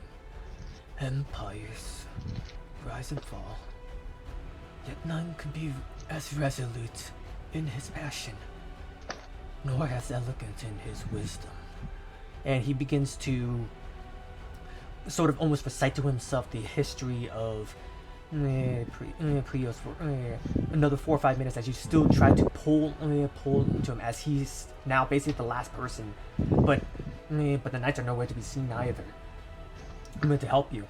Empires rise and fall, yet none can be as resolute in his passion, nor as elegant in his wisdom. And he begins to sort of almost recite to himself the history of Prios for another 4 or 5 minutes, as you still try to pull into him, as he's now basically the last person. But the knights are nowhere to be seen either. To help you.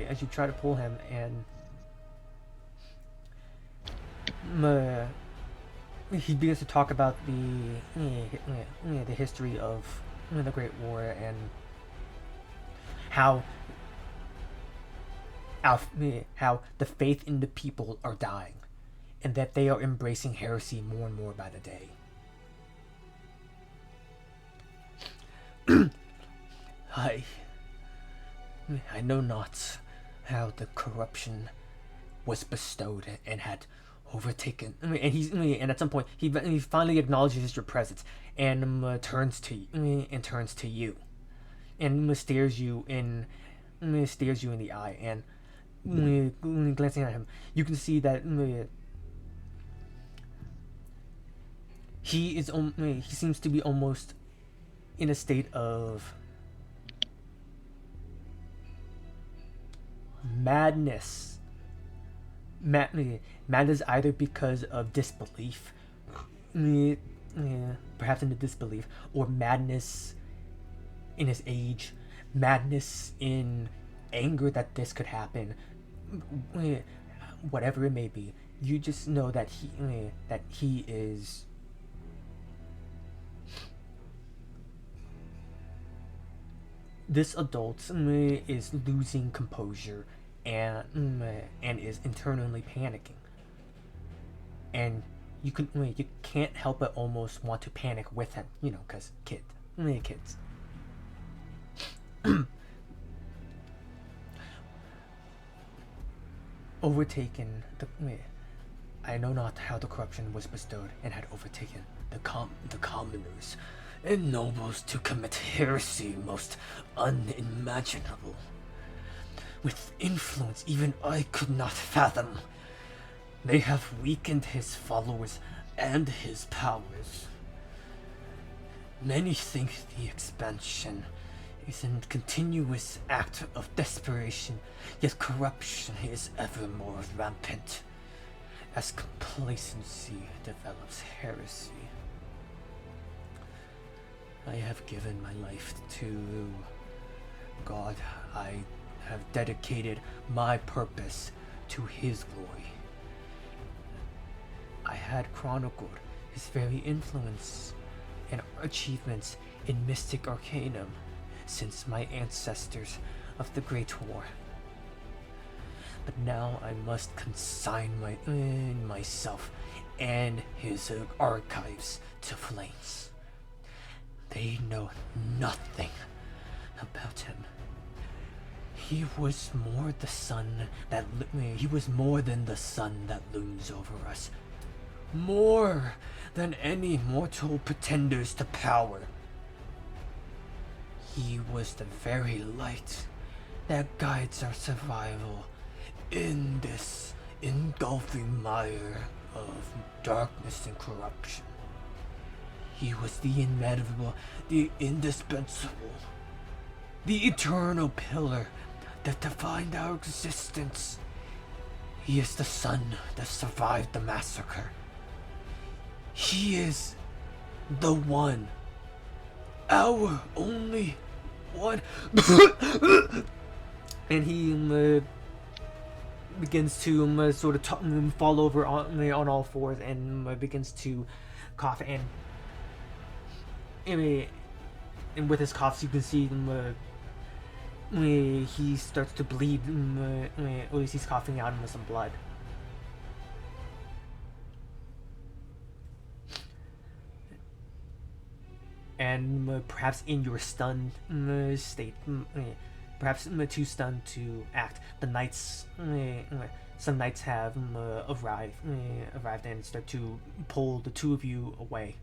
As you try to pull him, and he begins to talk about the history of the Great War, and how the faith in the people are dying, and that they are embracing heresy more and more by the day. I know not how the corruption was bestowed and had overtaken. And at some point he finally acknowledges your presence and turns to you, and stares you in the eye, and glancing at him, you can see that he seems to be almost in a state of madness. Madness either because of disbelief, perhaps in the disbelief, or madness in his age, madness in anger that this could happen. Whatever it may be, you just know that he is. This adult is losing composure and is internally panicking, and you can't help but almost want to panic with him, because kids. Overtaken I know not how the corruption was bestowed and had overtaken the commoners and nobles to commit heresy most unimaginable, with influence even I could not fathom. They have weakened his followers and his powers. Many think the expansion is a continuous act of desperation, yet corruption is ever more rampant as complacency develops heresy. I have given my life to God. I have dedicated my purpose to His glory. I had chronicled His very influence and achievements in mystic arcanum since my ancestors of the Great War. But now I must consign myself and his archives to flames. They know nothing about him. He was more than the sun that looms over us. More than any mortal pretenders to power. He was the very light that guides our survival in this engulfing mire of darkness and corruption. He was the inevitable, the indispensable, the eternal pillar that defined our existence. He is the sun that survived the massacre. He is the one, our only one. And he begins to sort of fall over on all fours and begins to cough. And with his coughs, you can see he starts to bleed. At least he's coughing out some blood. And perhaps in your stunned state, perhaps too stunned to act, the knights, some knights have arrived and start to pull the two of you away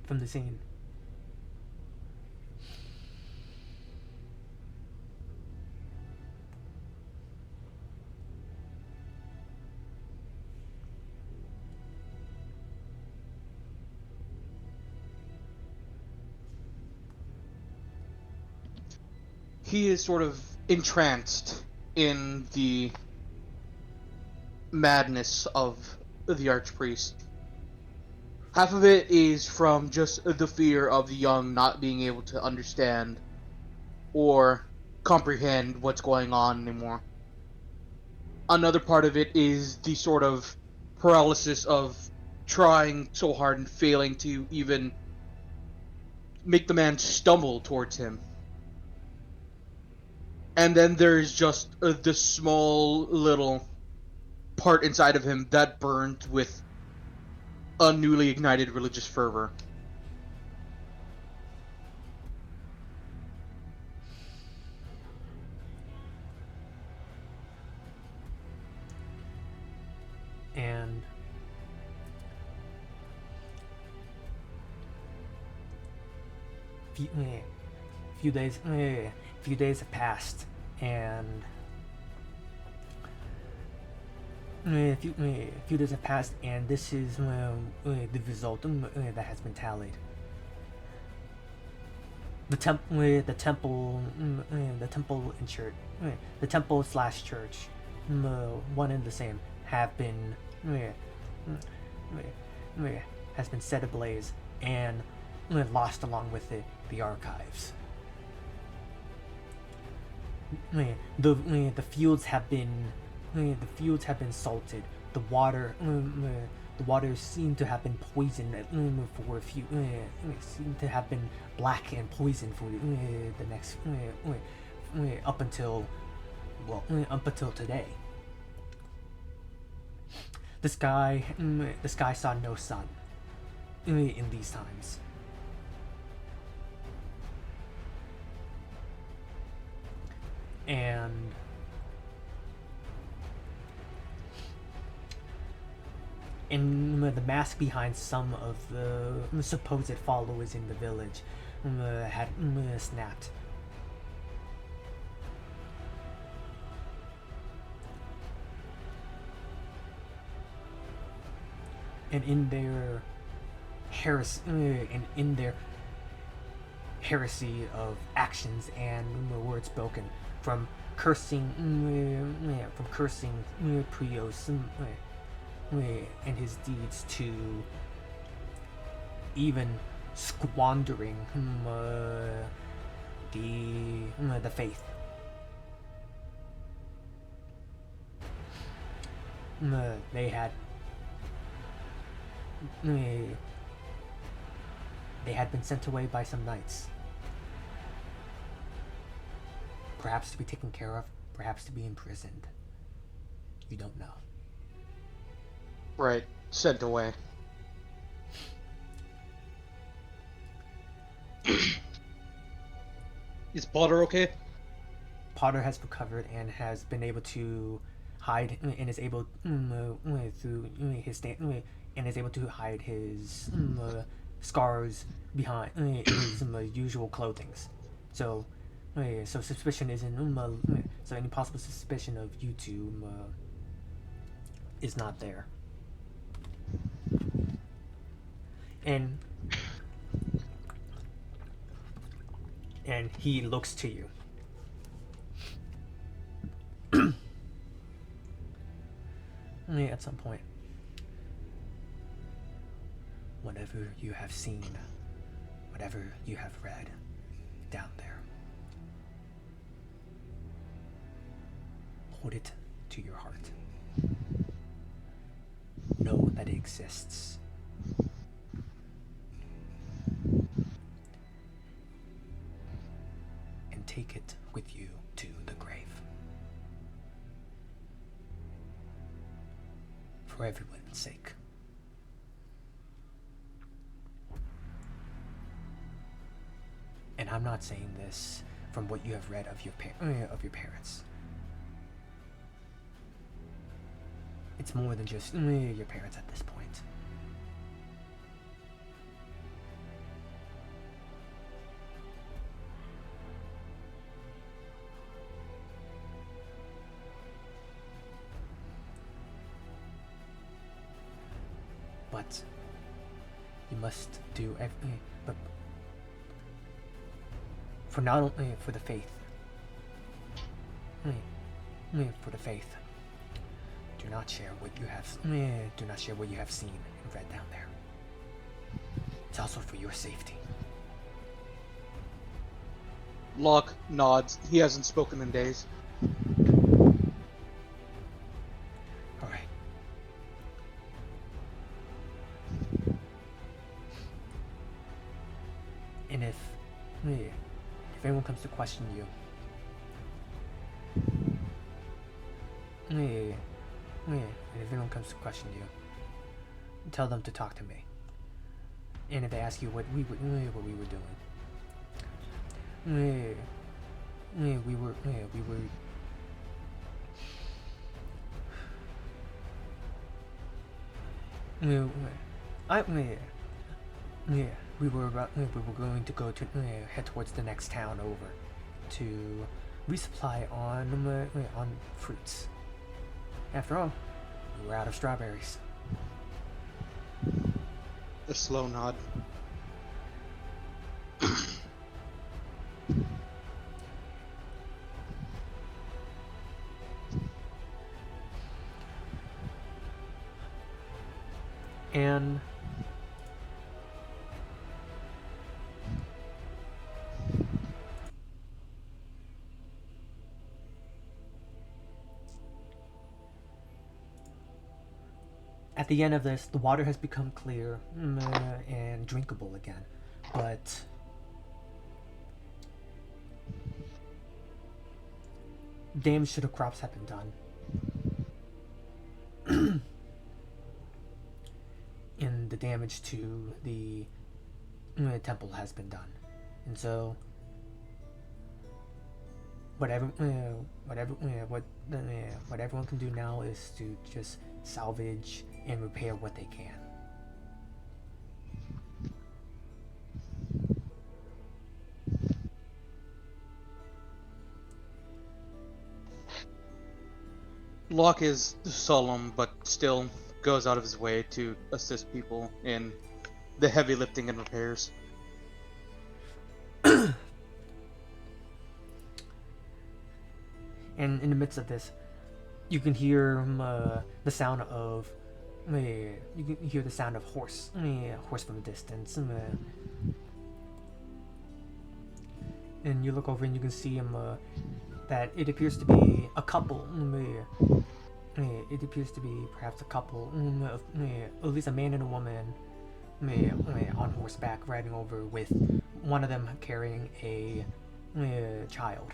from the scene. He is sort of entranced in the madness of the Archpriest. Half of it is from just the fear of the young not being able to understand or comprehend what's going on anymore. Another part of it is the sort of paralysis of trying so hard and failing to even make the man stumble towards him. And then there's just the small little part inside of him that burns with a newly ignited religious fervor. And few days have passed, and a few days have passed, and this is the result that has been tallied. The temple and church, the temple slash church, one and the same, have been has been set ablaze and lost along with it the archives. The fields have been salted. The water seemed to have been poisoned for a few. Seemed to have been black and poisoned for the next up until today. The sky saw no sun in these times. And the mask behind some of the supposed followers in the village had snapped. and in their heresy of actions and words spoken, from cursing Prios and his deeds to even squandering the faith. They had been sent away by some knights. Perhaps to be taken care of, perhaps to be imprisoned. You don't know. Right. Sent away. Is Potter okay? Potter has recovered and has been able to hide and is able through his and is able to hide his scars behind his usual clothings. So suspicion isn't so any possible suspicion of you two is not there. And he looks to you. At some point, whatever you have seen, whatever you have read down there, hold it to your heart. Know that it exists. And take it with you to the grave. For everyone's sake. And I'm not saying this from what you have read of your parents. It's more than just your parents at this point. But you must do everything. But for not only for the faith, for the faith, do not share what you have. Do not share what you have seen and read down there. It's also for your safety. Locke nods. He hasn't spoken in days. All right. And if anyone comes to question you, and if anyone comes to question you, tell them to talk to me. And if they ask you what we were doing, we were going to go to head towards the next town over to resupply on fruits. After all, we were out of strawberries. A slow nod. And at the end of this, the water has become clear and drinkable again, but damage to the crops have been done. And the damage to the temple has been done. And so what everyone can do now is to just salvage and repair what they can. Locke is solemn, but still goes out of his way to assist people in the heavy lifting and repairs. And in the midst of this, you can hear the sound of horse from a distance. And you look over and you can see that it appears to be a couple. It appears to be perhaps a couple, at least a man and a woman, on horseback riding over with one of them carrying a child.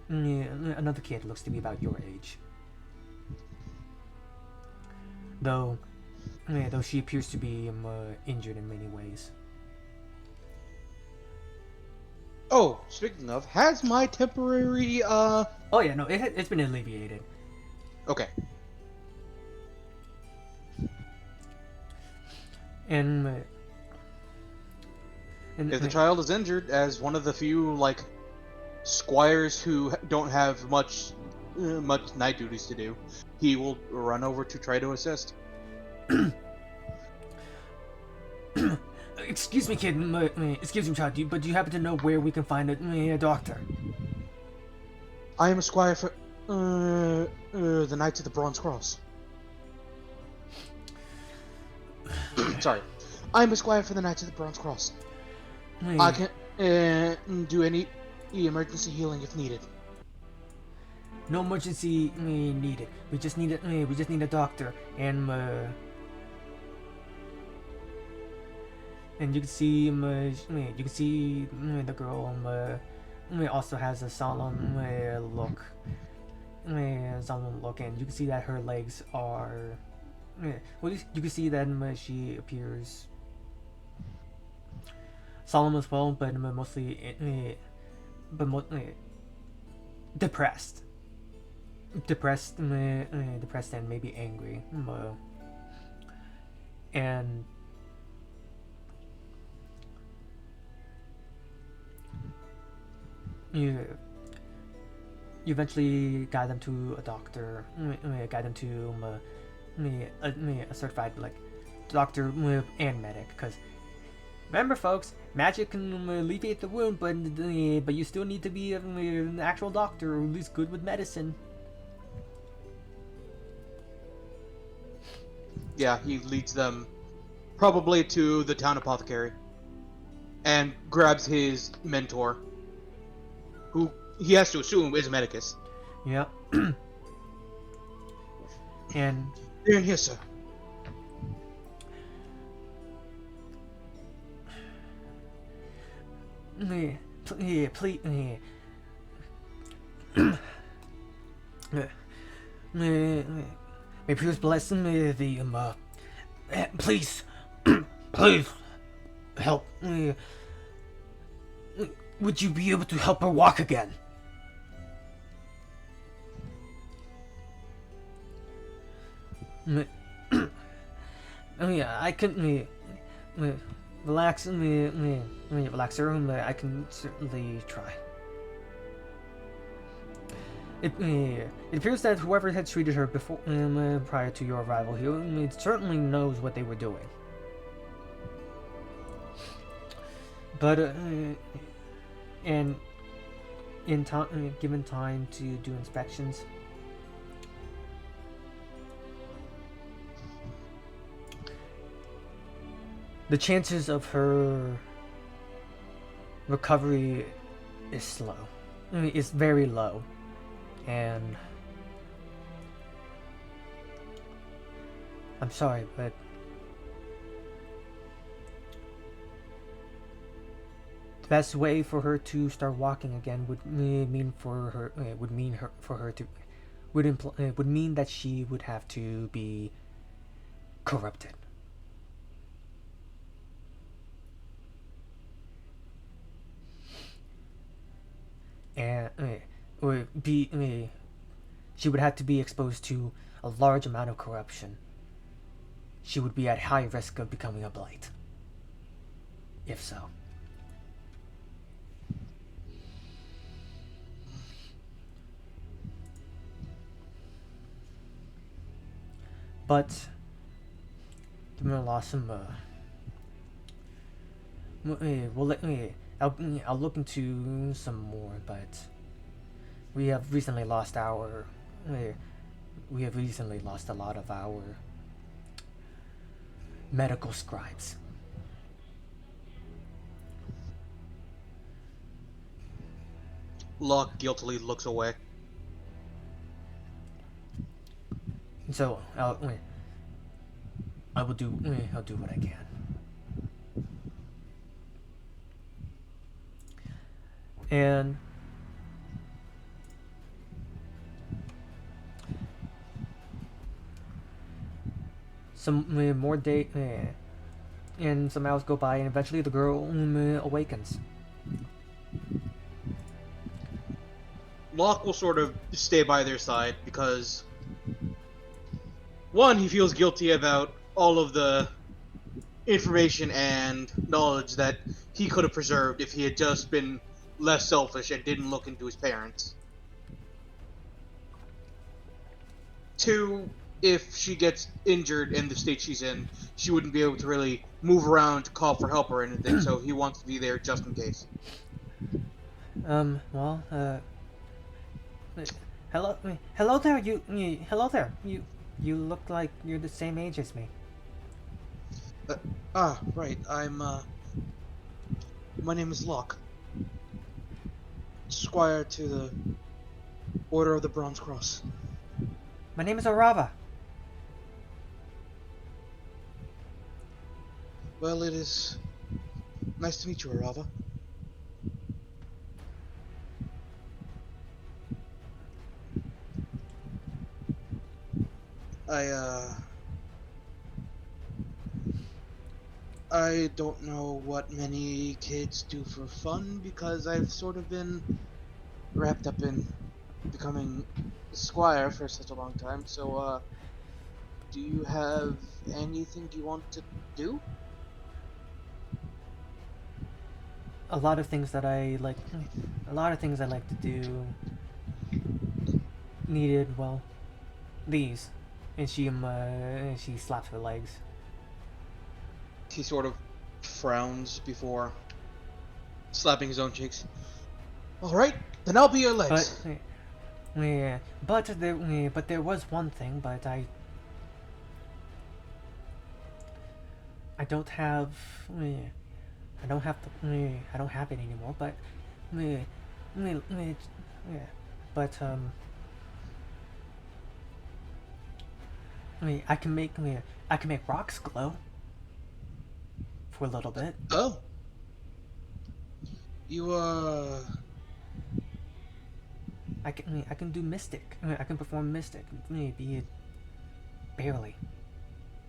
Another kid looks to be about your age. Though she appears to be injured in many ways. Oh, speaking of, has my temporary, Oh yeah, no, it's been alleviated. Okay. And if the child is injured, as one of the few, like, squires who don't have much night duties to do, he will run over to try to assist. Excuse me, kid. Excuse me, child. But do you happen to know where we can find a doctor? I am a squire for the Knights of the Bronze Cross. Sorry, I am a squire for the Knights of the Bronze Cross. I can do any emergency healing if needed. No emergency needed. We just need a doctor, and you can see the girl also has a solemn look. And you can see that her legs are. Well, you can see that she appears solemn as well, but mostly depressed. Depressed and maybe angry. And you eventually guide them to a doctor. Guide them to a certified doctor and medic, because remember, folks, magic can alleviate the wound, but you still need to be an actual doctor, or at least good with medicine. Yeah, he leads them probably to the town apothecary and grabs his mentor, who he has to assume is Medicus. Yep. And they're in here, sir. Please. May please bless the please, please help. Would you be able to help her walk again? I can relax. Relax her. I can certainly try. It appears that whoever had treated her before, prior to your arrival here, it certainly knows what they were doing. But and in time, given time to do inspections, the chances of her recovery is slow. It's very low. And I'm sorry, but the best way for her to start walking again would mean that she would have to be corrupted. And she would have to be exposed to a large amount of corruption. She would be at high risk of becoming a blight. If so. but the lost some. I'll look into some more, but we have recently lost our. We have recently lost a lot of our medical scribes. Locke guiltily looks away. So I will do. I'll do what I can. And some more day. And some hours go by, and eventually the girl awakens. Locke will sort of stay by their side because, one, he feels guilty about all of the information and knowledge that he could have preserved if he had just been less selfish and didn't look into his parents. Two, if she gets injured in the state she's in, she wouldn't be able to really move around to call for help or anything, so he wants to be there just in case. Well, hello, hello there. Hello there. You look like you're the same age as me. Right. My name is Locke. Squire to the Order of the Bronze Cross. My name is Arava. Well, it is nice to meet you, Arava. I don't know what many kids do for fun because I've sort of been wrapped up in becoming a squire for such a long time, so, do you have anything you want to do? A lot of things that I like. A lot of things I like to do. Needed these, and she slaps her legs. He sort of frowns before slapping his own cheeks. Alright, then I'll be your legs. But there was one thing, but I don't have. I don't have it anymore. But but I can make rocks glow for a little bit. Oh. You, I can do mystic. I can perform mystic. Be it barely.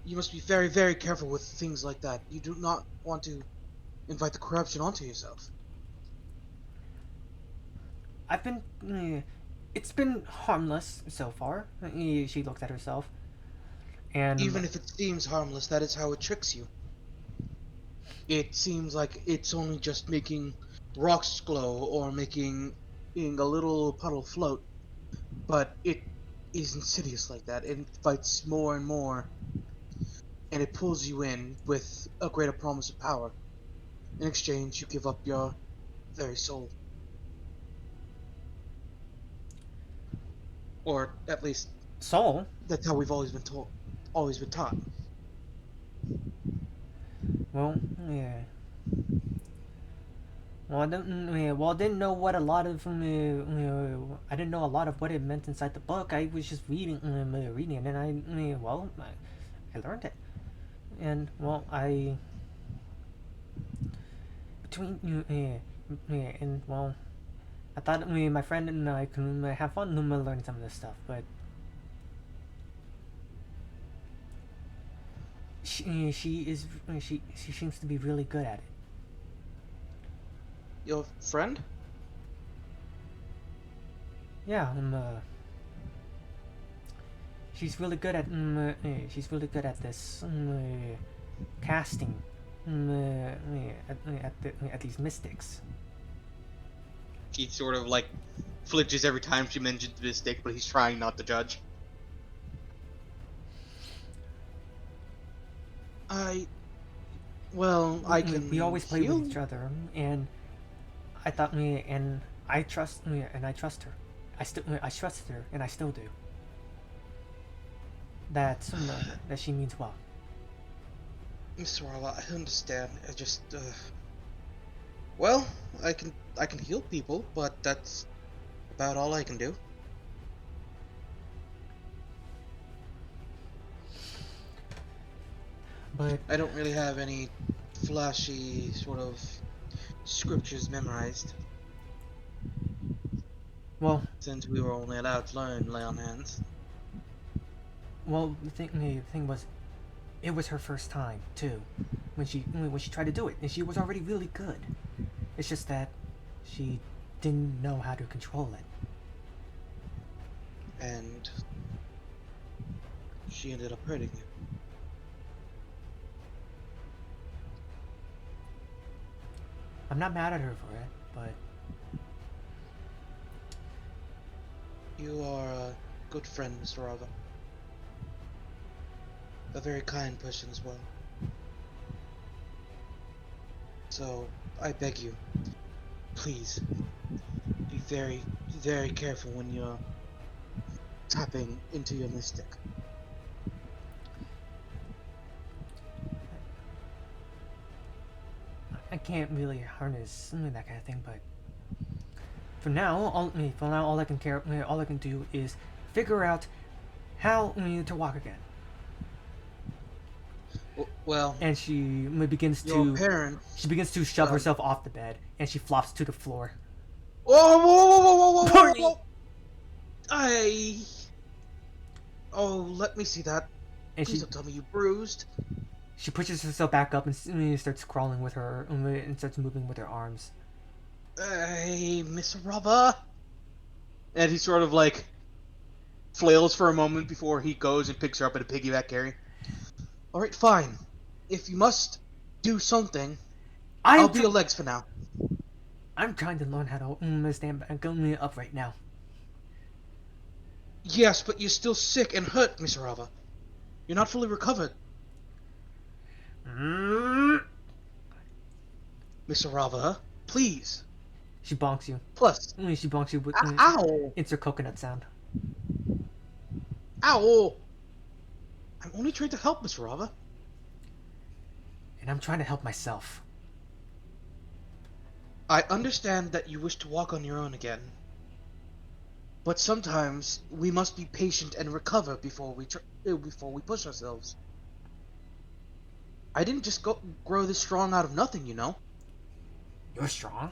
You must be very, very careful with things like that. You do not want to invite the corruption onto yourself. I've been. It's been harmless so far. She looks at herself. And even if it seems harmless, that is how it tricks you. It seems like it's only just making rocks glow or making a little puddle float, but it is insidious like that. It invites more and more, and it pulls you in with a greater promise of power. In exchange, you give up your very soul. Or at least soul. That's how we've always been taught. Always been taught. Well, yeah. Well, I didn't know what a lot of. I didn't know a lot of what it meant inside the book. I was just reading it, and I learned it. And I thought my friend and I could have fun learning some of this stuff, but she seems to be really good at it. Your friend? Yeah, she's really good at this casting at these mystics. He sort of like flinches every time she mentions mystic, but he's trying not to judge. I... Well, I We can always play with heal... each other, and I thought me and I trust me and I trust her. I trusted her, and I still do. That she means well. Mr. Rala, I understand. I just, Well, I can heal people, but that's about all I can do. But I don't really have any flashy sort of scriptures memorized, well, since we were only allowed to learn lay on hands. the thing was, it was her first time too, when she tried to do it, and she was already really good. It's just that she didn't know how to control it. And she ended up hurting you. I'm not mad at her for it, but You are a good friend, Mr. Rava. A very kind person as well. So, I beg you, please, be very, very careful when you're tapping into your mystic. I can't really harness that kind of thing. But for now, all I can do is figure out how to walk again. Well, And she your parents... begins to shove herself off the bed, and she flops to the floor. Whoa, whoa, whoa, whoa, whoa, whoa, whoa, whoa! Oh, let me see that. And Please don't tell me you bruised. she pushes herself back up and starts crawling with her and starts moving with her arms. Hey, Miss Rubba. And he sort of like flails for a moment before he goes and picks her up in a piggyback carry. Alright, fine. If you must do something, I'll be your legs for now. I'm trying to learn how to stand back up right now. Yes, but you're still sick and hurt, Miss Rava. You're not fully recovered. Miss Rava, please. She bonks you. Plus. She bonks you with Ow! it's her coconut sound. Ow! I'm only trying to help, Miss Rava. And I'm trying to help myself. I understand that you wish to walk on your own again. But sometimes we must be patient and recover before we push ourselves. I didn't just grow this strong out of nothing, you know. You're strong.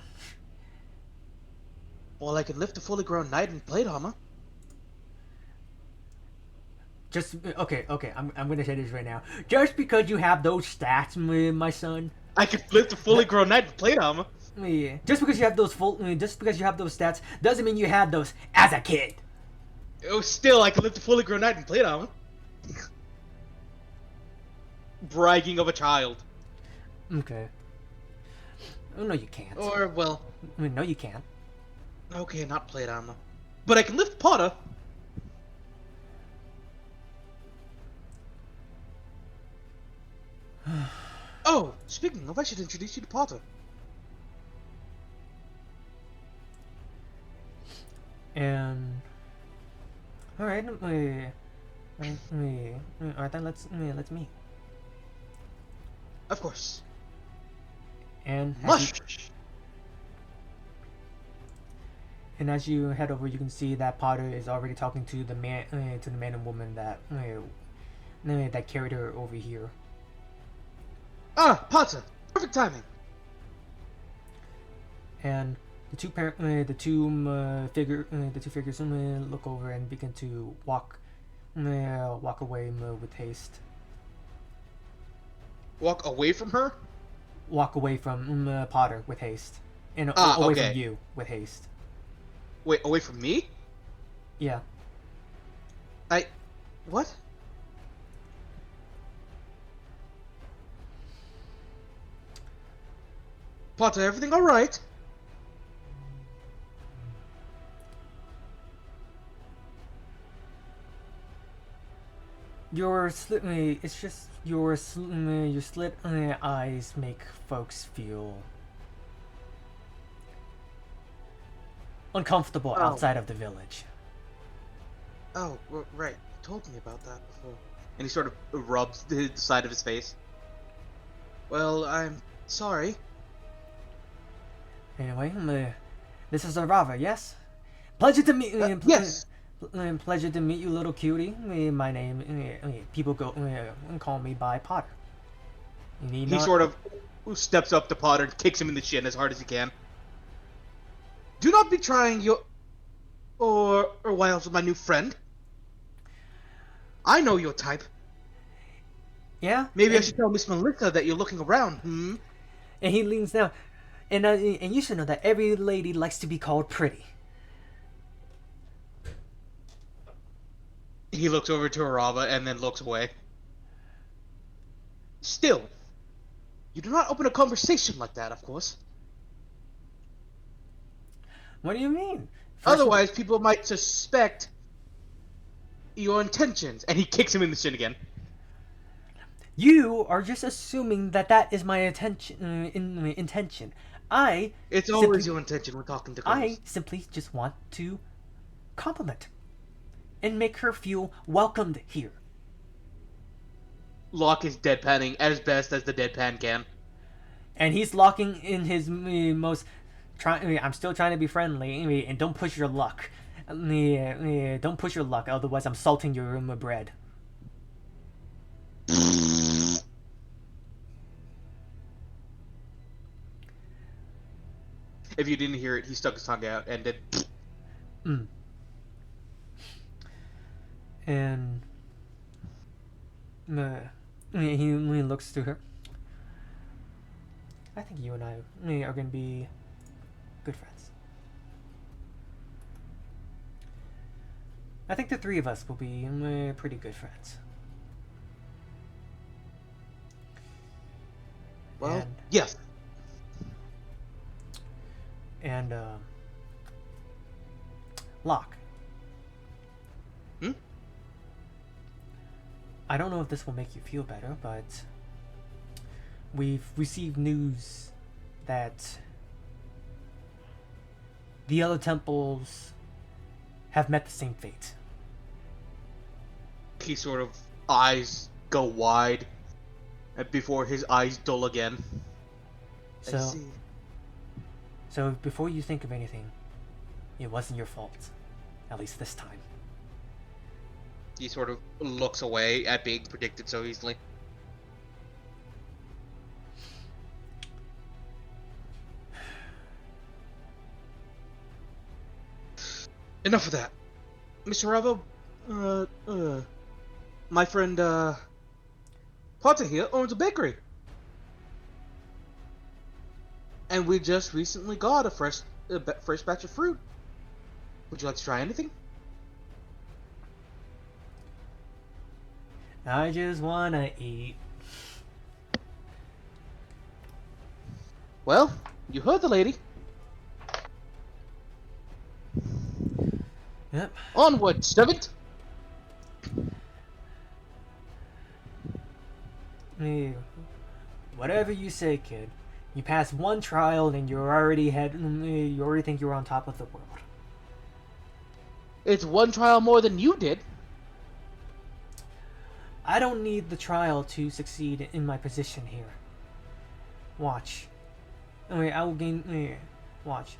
Well, I can lift a fully grown knight in plate armor. Just okay. I'm gonna say this right now. Just because you have those stats, my son. I can lift a fully grown knight in plate armor. Yeah. Just because you have those stats doesn't mean you had those as a kid. Oh, still, I can lift a fully grown knight in plate armor. Bragging of a child. Okay. Oh no, you can't. Or well. No, you can't. Okay, not plate armor, but I can lift Potter. Oh, speaking of, I should introduce you to Potter. And all right, alright, then let's meet. Of course. And as you head over, you can see that Potter is already talking to the man and woman that carried her over here. Ah, Potter! Perfect timing. And the two figures look over and begin to walk away with haste. Walk away from her? Walk away from Potter with haste, and away from you with haste. Wait, away from me? Yeah. What? Potter, everything alright? It's just your slit eyes make folks feel uncomfortable Oh, outside of the village. right. You told me about that before. And he sort of rubs the side of his face. Well, I'm sorry. Anyway, this is Arava, yes? Pleasure to meet Yes. pleasure to meet you, little cutie. My name, people call me by Potter. You need He not. sort of steps up to Potter and kicks him in the shin as hard as he can. Do not be trying your or wiles with my new friend. I know your type. Yeah, Maybe I should tell Miss Melissa that you're looking around. Hmm. and he leans down, and you should know that every lady likes to be called pretty. He looks over to Arava and then looks away. Still, you do not open a conversation like that, of course. What do you mean? Otherwise, people might suspect your intentions. And he kicks him in the shin again. You are just assuming that is my intention. I It's simply, always your intention when talking to I girls. simply just want to compliment and make her feel welcomed here. Locke is deadpanning as best as the deadpan can. And he's locking in his most. I'm still trying to be friendly, and don't push your luck. Don't push your luck, otherwise I'm salting your bread. If you didn't hear it, he stuck his tongue out and did. Mm. And he looks to her. I think you and I are going to be good friends. I think the three of us will be pretty good friends. Well, yes. And Locke. Hmm? I don't know if this will make you feel better, but we've received news that the other temples have met the same fate. He sort of eyes go wide before his eyes dull again. I So, see. so before you think of anything, it wasn't your fault. At least this time. He sort of looks away at being predicted so easily. Enough of that. Mr. Ravo, my friend, Potter here owns a bakery. And we just recently got a fresh batch of fruit. Would you like to try anything? I just wanna eat. Well, you heard the lady. Yep. Onward, servant! Whatever you say, kid. You pass one trial and you already think you're on top of the world. It's one trial more than you did. I don't need the trial to succeed in my position here. Watch. I will gain. Watch.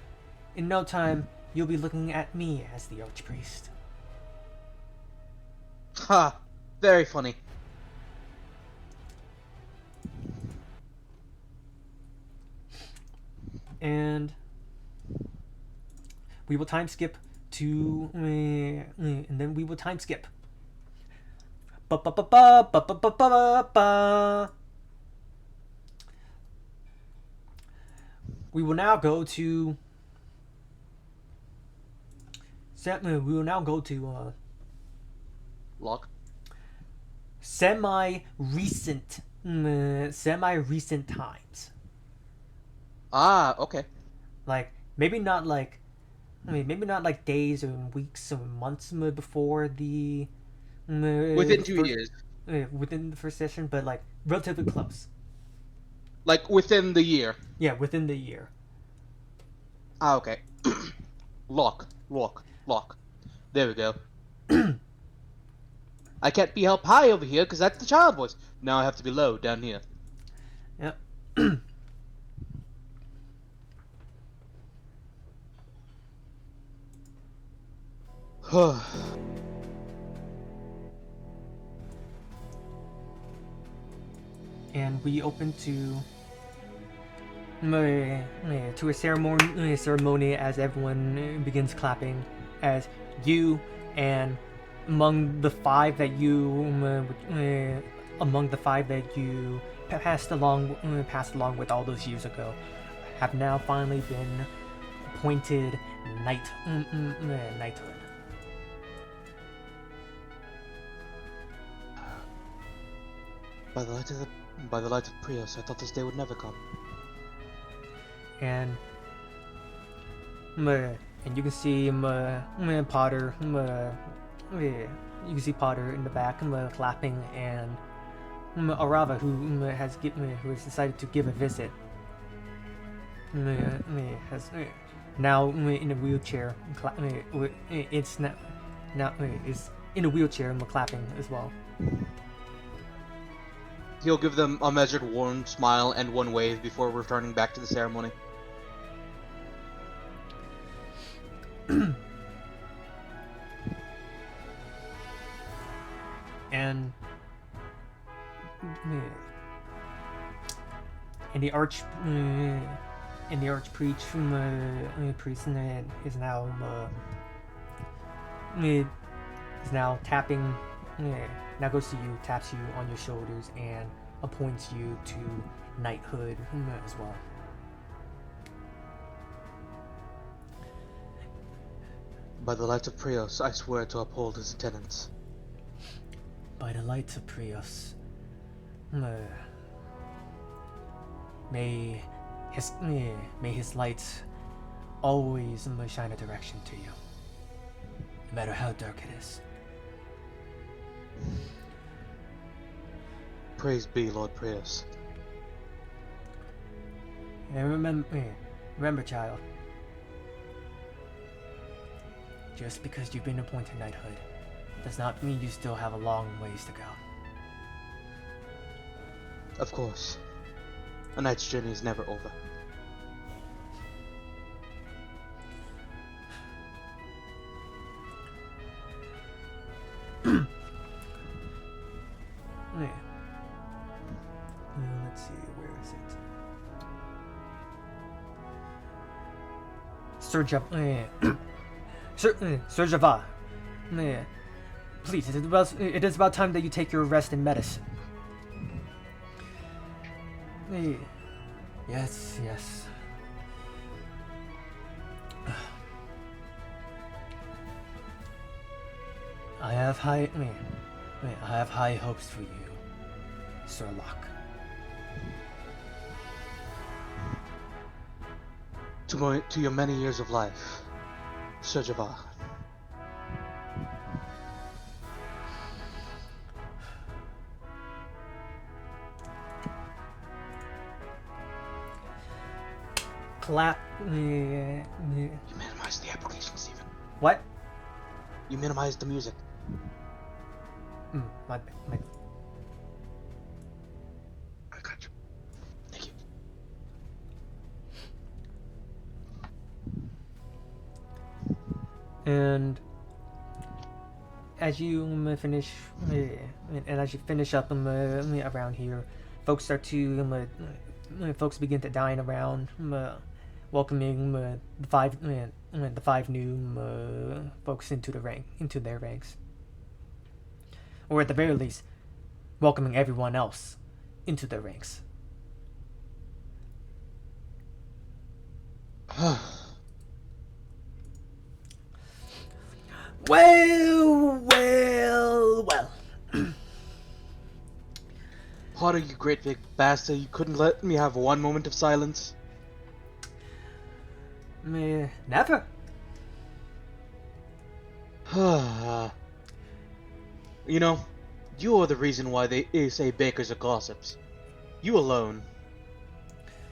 In no time, you'll be looking at me as the Archpriest. Ha! Very funny. And we will time skip to. And then we will time skip. Ba ba ba ba ba ba ba ba ba. We will now go to. We will now go to Locke. semi-recent times. Ah, okay. Like maybe not like, maybe not like days or weeks or months before the Within the 2 years. within the first session, but like relatively close. Like, within the year. Yeah, within the year. Ah, okay. Lock. Lock. Lock. There we go. I can't be helped high over here because that's the child voice. Now I have to be low down here. Yep. And we open to a ceremony as everyone begins clapping, as you and among the five that you passed along with all those years ago have now finally been appointed knighthood. By the light of Prius, I thought this day would never come. And you can see Potter. You can see Potter in the back clapping, and Arava, who has decided to give a visit, has now in a wheelchair. It's now is in a wheelchair and clapping as well. He'll give them a measured warm smile and one wave before returning back to the ceremony. And in the archpriest priest is now tapping. Now goes to you, taps you on your shoulders, and appoints you to knighthood as well. By the light of Prius, I swear to uphold his tenets. By the light of Prius, may his light always shine a direction to you, no matter how dark it is. Praise be, Lord Prius. And remember, child, just because you've been appointed knighthood does not mean you still have a long ways to go. Of course. A knight's journey is never over. Let's see, where is it? Sir Java, please, it is about time that you take your rest in medicine. Yes. I have high hopes for you, Sir Locke. To your many years of life, Sir Java. Clap. You minimized the application, Steven. What? You minimized the music. My. I got you. Thank you. And as you finish, up around here, folks begin to dine around, welcoming the five new folks into their ranks, or at the very least, welcoming everyone else into their ranks. Well. Potter, you great big bastard, you couldn't let me have one moment of silence? Never. You You know, you are the reason why they say bakers are gossips. You alone.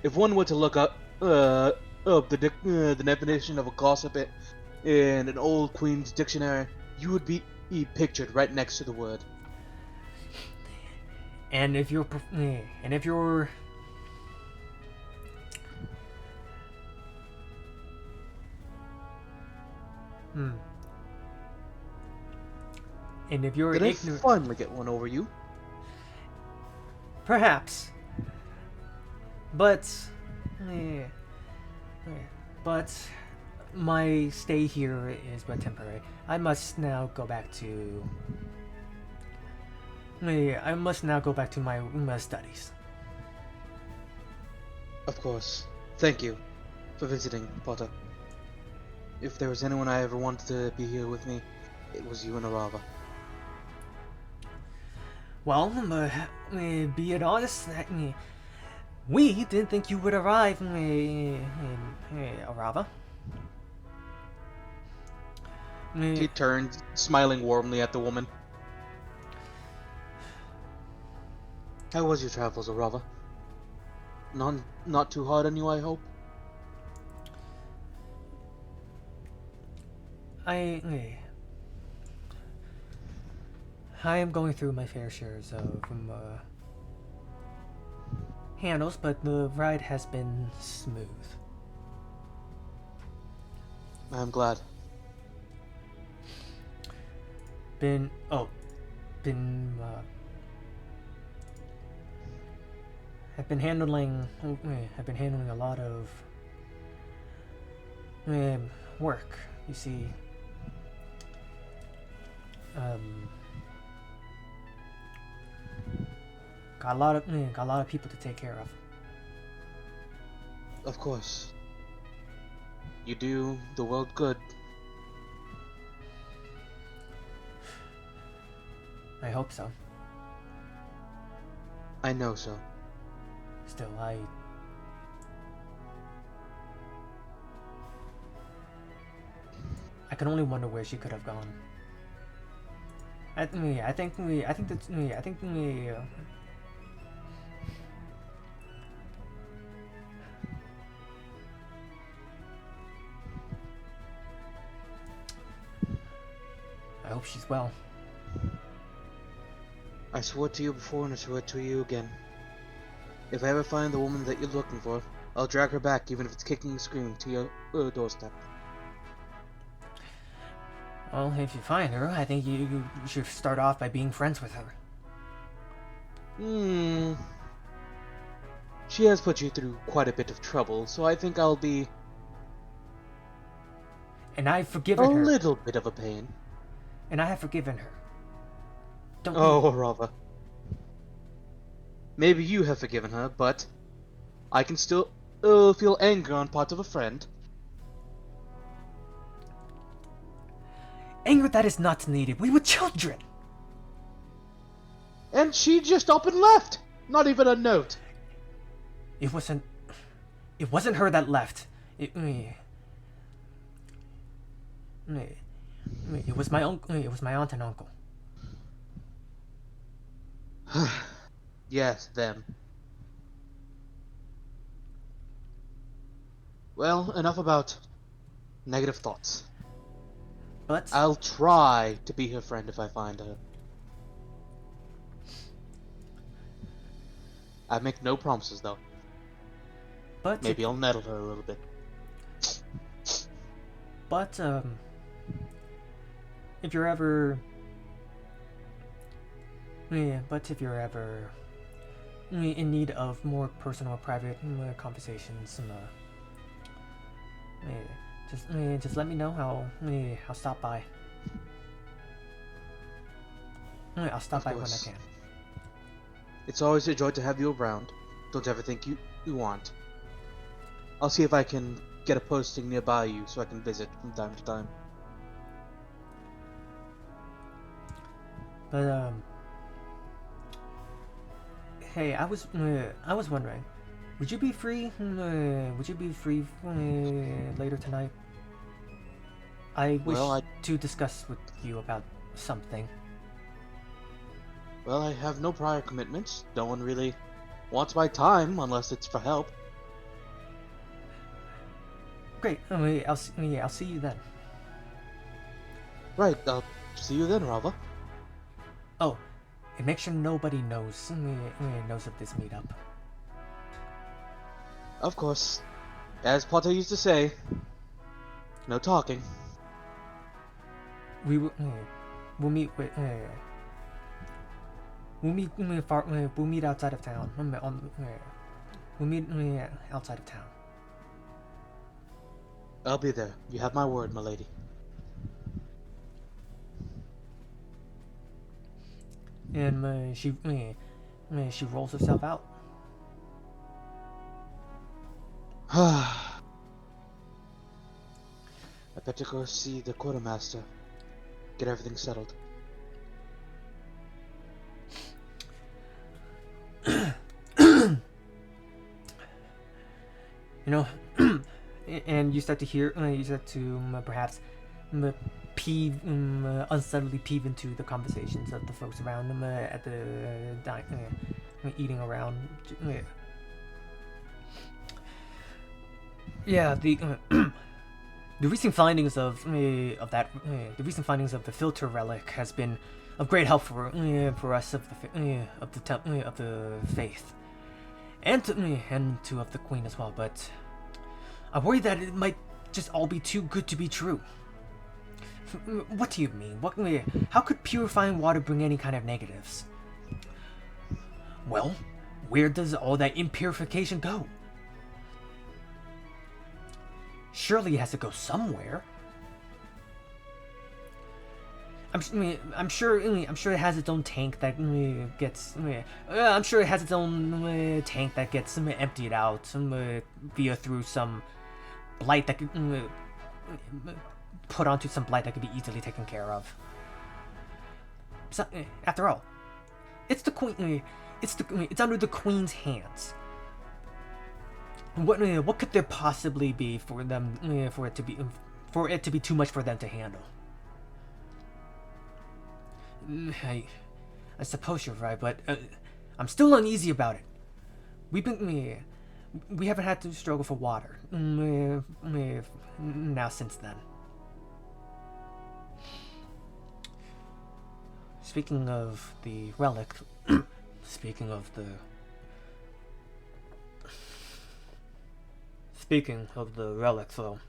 If one were to look up the definition of a gossip in an old Queen's dictionary, you would be pictured right next to the word. And if you're and if you're hmm. And if you're Did I ignorant, finally get one over you? perhaps. But eh, but my stay here is but temporary. I must now go back to my studies. Of course. Thank you for visiting, Potter. If there was anyone I ever wanted to be here with me, it was you and Arava. Well, be it honest, we didn't think you would arrive in Arava. He turned, smiling warmly at the woman. How was your travels, Arava? Not too hard on you, I hope? I am going through my fair shares of handles, but the ride has been smooth. I'm glad. Been I've been handling a lot of work. You see, got a lot of people to take care of. Of course. You do the world good. I hope so. I know so. Still, I can only wonder where she could have gone. I think I hope she's well. I swore to you before and I swear to you again. If I ever find the woman that you're looking for, I'll drag her back even if it's kicking and screaming to your doorstep. Well, if you find her, I think you should start off by being friends with her. She has put you through quite a bit of trouble, so I think I'll be And I've forgiven her. a little bit of a pain. And I have forgiven her. Don't Oh, Rava. Maybe you have forgiven her, but I can still feel anger on part of a friend. Anger that is not needed. We were children. And she just up and left. Not even a note. It wasn't her that left. It was my uncle. It was my aunt and uncle. Yes, them. Well, enough about negative thoughts. But I'll try to be her friend if I find her. I make no promises, though. but Maybe I'll nettle her a little bit. but if you're ever in need of more personal, private conversations, just let me know. I'll stop by. I'll stop Of by when I course. can. It's always a joy to have you around. Don't ever think you aren't. I'll see if I can get a posting nearby you so I can visit from time to time. But hey, I was wondering, would you be free? Later tonight? I wish Well, to discuss with you about something. Well, I have no prior commitments. No one really wants my time unless it's for help. Great. I'll see you then. Right, I'll see you then, Rava. Oh, and make sure nobody knows of this meetup. Of course. As Potter used to say, no talking. We'll meet with we'll meet outside of town. We'll meet outside of town. I'll be there. You have my word, my lady. And she rolls herself out. I better go see the quartermaster. Get everything settled. You know, and you start to hear, perhaps unsteadily peeve into the conversations of the folks around them at the eating around. Yeah, the recent findings of the recent findings of the filter relic has been of great help for us of the faith, and to of the queen as well. But I worry that it might just all be too good to be true. What do you mean? How could purifying water bring any kind of negatives? Well, where does all that impurification go? Surely it has to go somewhere. I'm sure it has its own tank that gets. I'm sure it has its own tank that gets emptied out via through some blight that could put onto some blight that could be easily taken care of. So, after all, it's the queen. It's under the queen's hands. What could there possibly be for them for it to be too much for them to handle? I suppose you're right, but I'm still uneasy about it. We haven't had to struggle for water now since then. Speaking of the relic, speaking of the relic, though.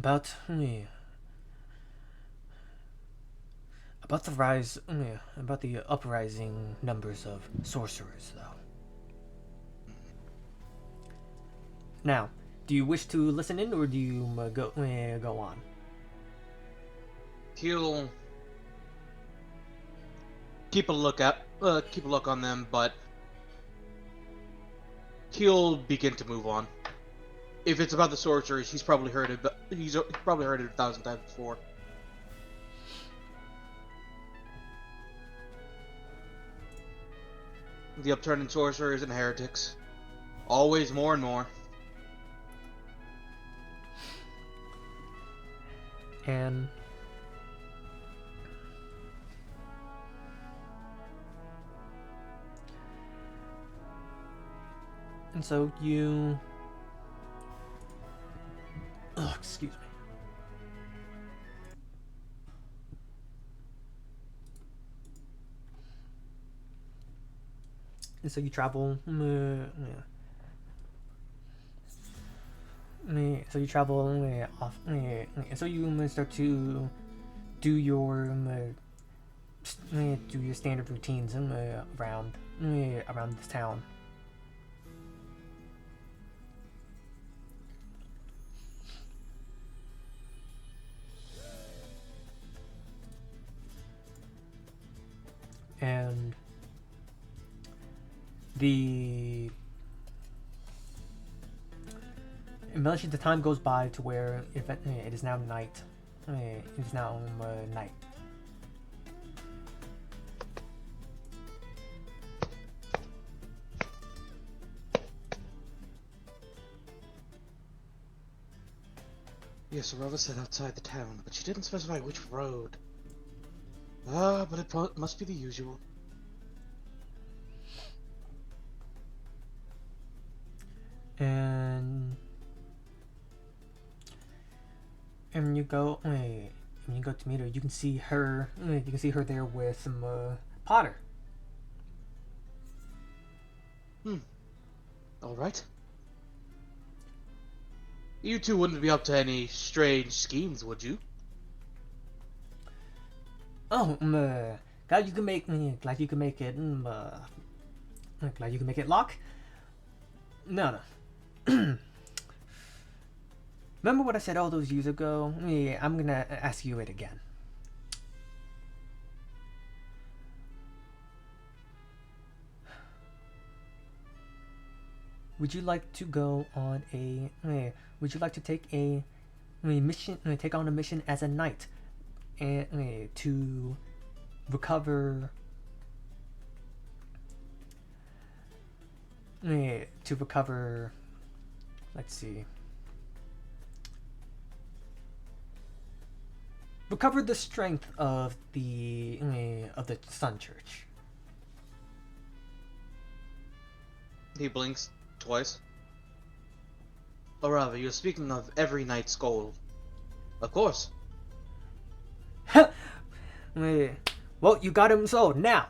About the uprising numbers of sorcerers, though. Now, do you wish to listen in, or do you go on? He'll keep a look on them, but he'll begin to move on. If it's about the sorcerers, he's probably heard it. He's probably heard it 1,000 times before. The upturning sorcerers and heretics, always more and more. And so you... Oh, excuse me. And so you travel... So you travel off... So you start to do your standard routines around this town. And eventually the time goes by to where it is now night. It is now night. Yes, Arava said outside the town, but she didn't specify which road. Ah, but it must be the usual. And when you go, when you go to meet her, you can see her. You can see her there with some Potter. Alright. You two wouldn't be up to any strange schemes, would you? Oh, glad you can make. Glad you can make it. Glad you can make it lock. No, no. Remember what I said all those years ago? Yeah, I'm gonna ask you it again. Would you like to go on a? Would you like to take a mission? Take on a mission as a knight, and to recover. To recover. Let's see. Recover the strength of the Sun Church. He blinks twice. Arava, you're speaking of every knight's goal. Of course. Well, you got him sold now.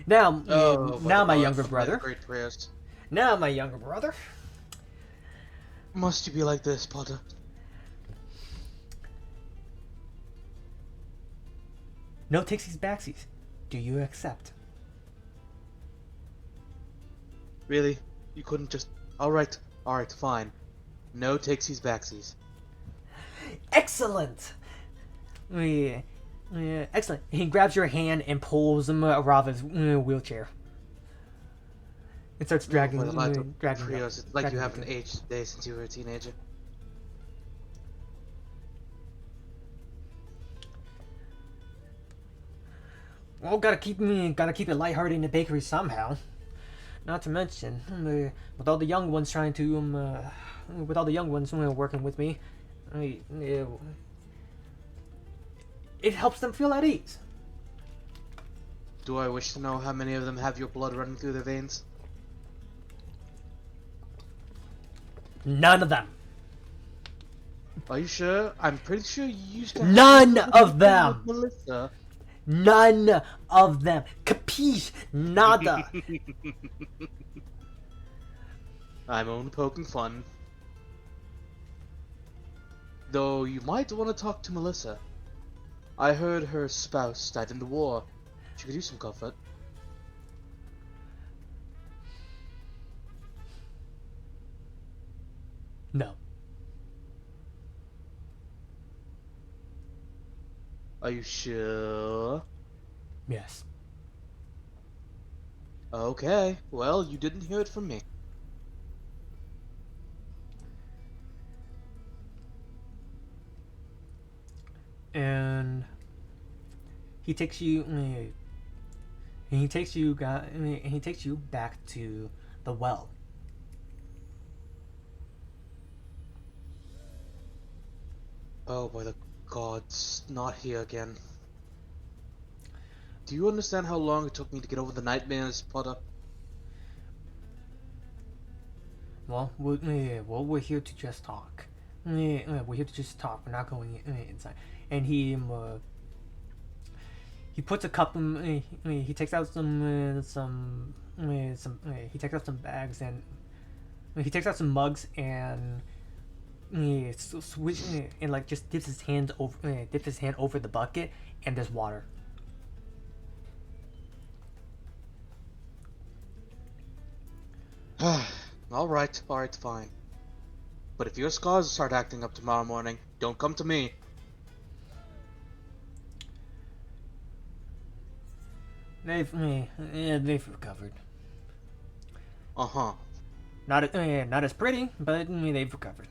Now, now, my younger brother. Great prayers. Now, my younger brother. Must you be like this, Potter? No takesies backsies. Do you accept? Really? You couldn't just... Alright, fine. No takesies backsies. Excellent! Excellent. He grabs your hand and pulls him Arava's wheelchair. And starts dragging dragging Trios, it's like you haven't aged a day since you were a teenager. Well, gotta keep it lighthearted in the bakery somehow. Not to mention, with all the young ones trying to with all the young ones working with me, it helps them feel at ease. Do I wish to know how many of them have your blood running through their veins? None of them. Are you sure? I'm pretty sure you used to have None of them. Melissa. None of them. Capiche? Nada. I'm only poking fun. Though you might want to talk to Melissa. I heard her spouse died in the war. She could use some comfort. No. Are you sure? Yes. Okay, well, you didn't hear it from me. And he takes you back to the well. Oh, by the gods, not here again. Do you understand how long it took me to get over the nightmares, Potter? Well, we're here to just talk. We're here to just talk. We're not going inside. And he puts a cup. He takes out some. He takes out some bags and he takes out some mugs and and like just dips his hand over the bucket and there's water. Alright, fine. But if your scars start acting up tomorrow morning, don't come to me. They've recovered. Uh-huh. Not as pretty, but they've recovered.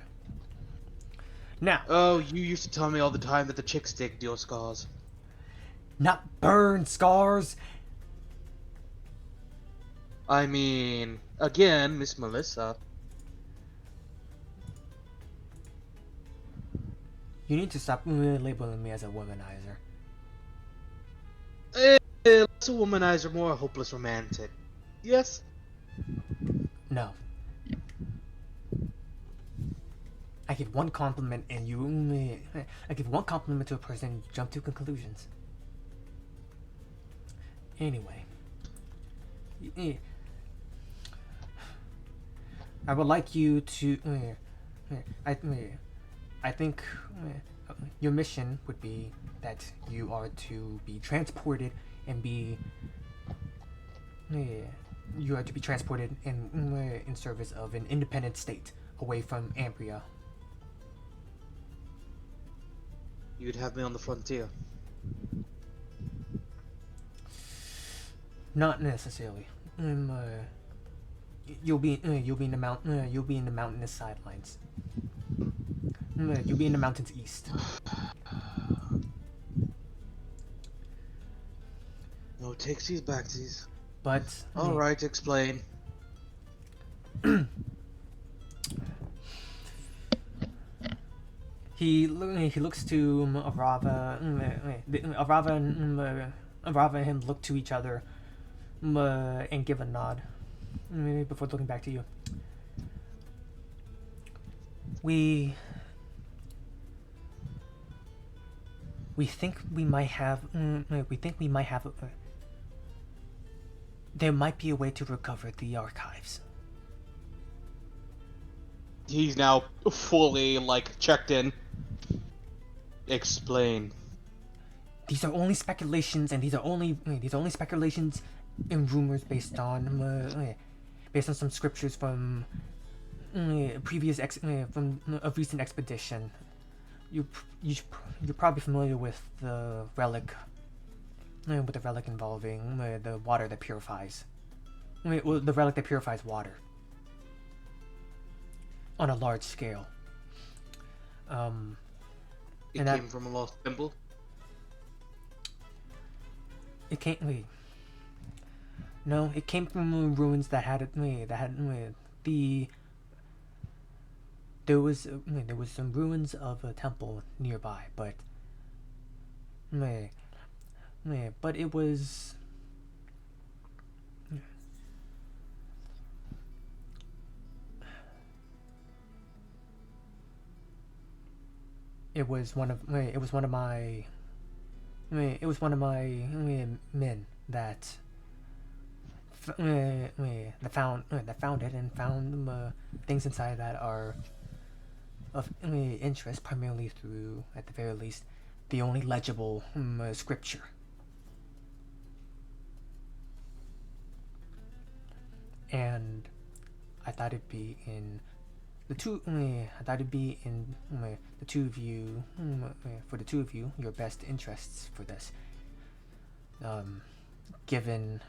Now. Oh, you used to tell me all the time that the chicks digged your scars. Not burn scars. I mean, again, Miss Melissa. You need to stop labeling me as a womanizer. Less a womanizer, more a hopeless romantic. Yes? No. I give one compliment and you. I give one compliment to a person and you jump to conclusions. Anyway. I would like you to. I think your mission would be that you are to be transported and be. You are to be transported in service of an independent state away from Ambria. You'd have me on the frontier. Not necessarily. You'll be in the mountainous sidelines. You'll be in the mountains east. No takesies, backsies. But All right, explain. he looks to Arava. Arava and him look to each other and give a nod before looking back to you. We think we might have. There might be a way to recover the archives. He's now fully, checked in. Explain. These are only speculations, and these are only speculations and rumors based on some scriptures from from a recent expedition. You're probably familiar with the relic involving the water that purifies. The relic that purifies water on a large scale. It came from a lost temple? It came. No, it came from ruins that had the. There was some ruins of a temple nearby, but but it was. It was one of my men that found it and found things inside that are of interest, primarily through, at the very least, the only legible scripture. And I thought it'd be in the two. I thought it'd be in the two of you, for the two of you, your best interests for this. Given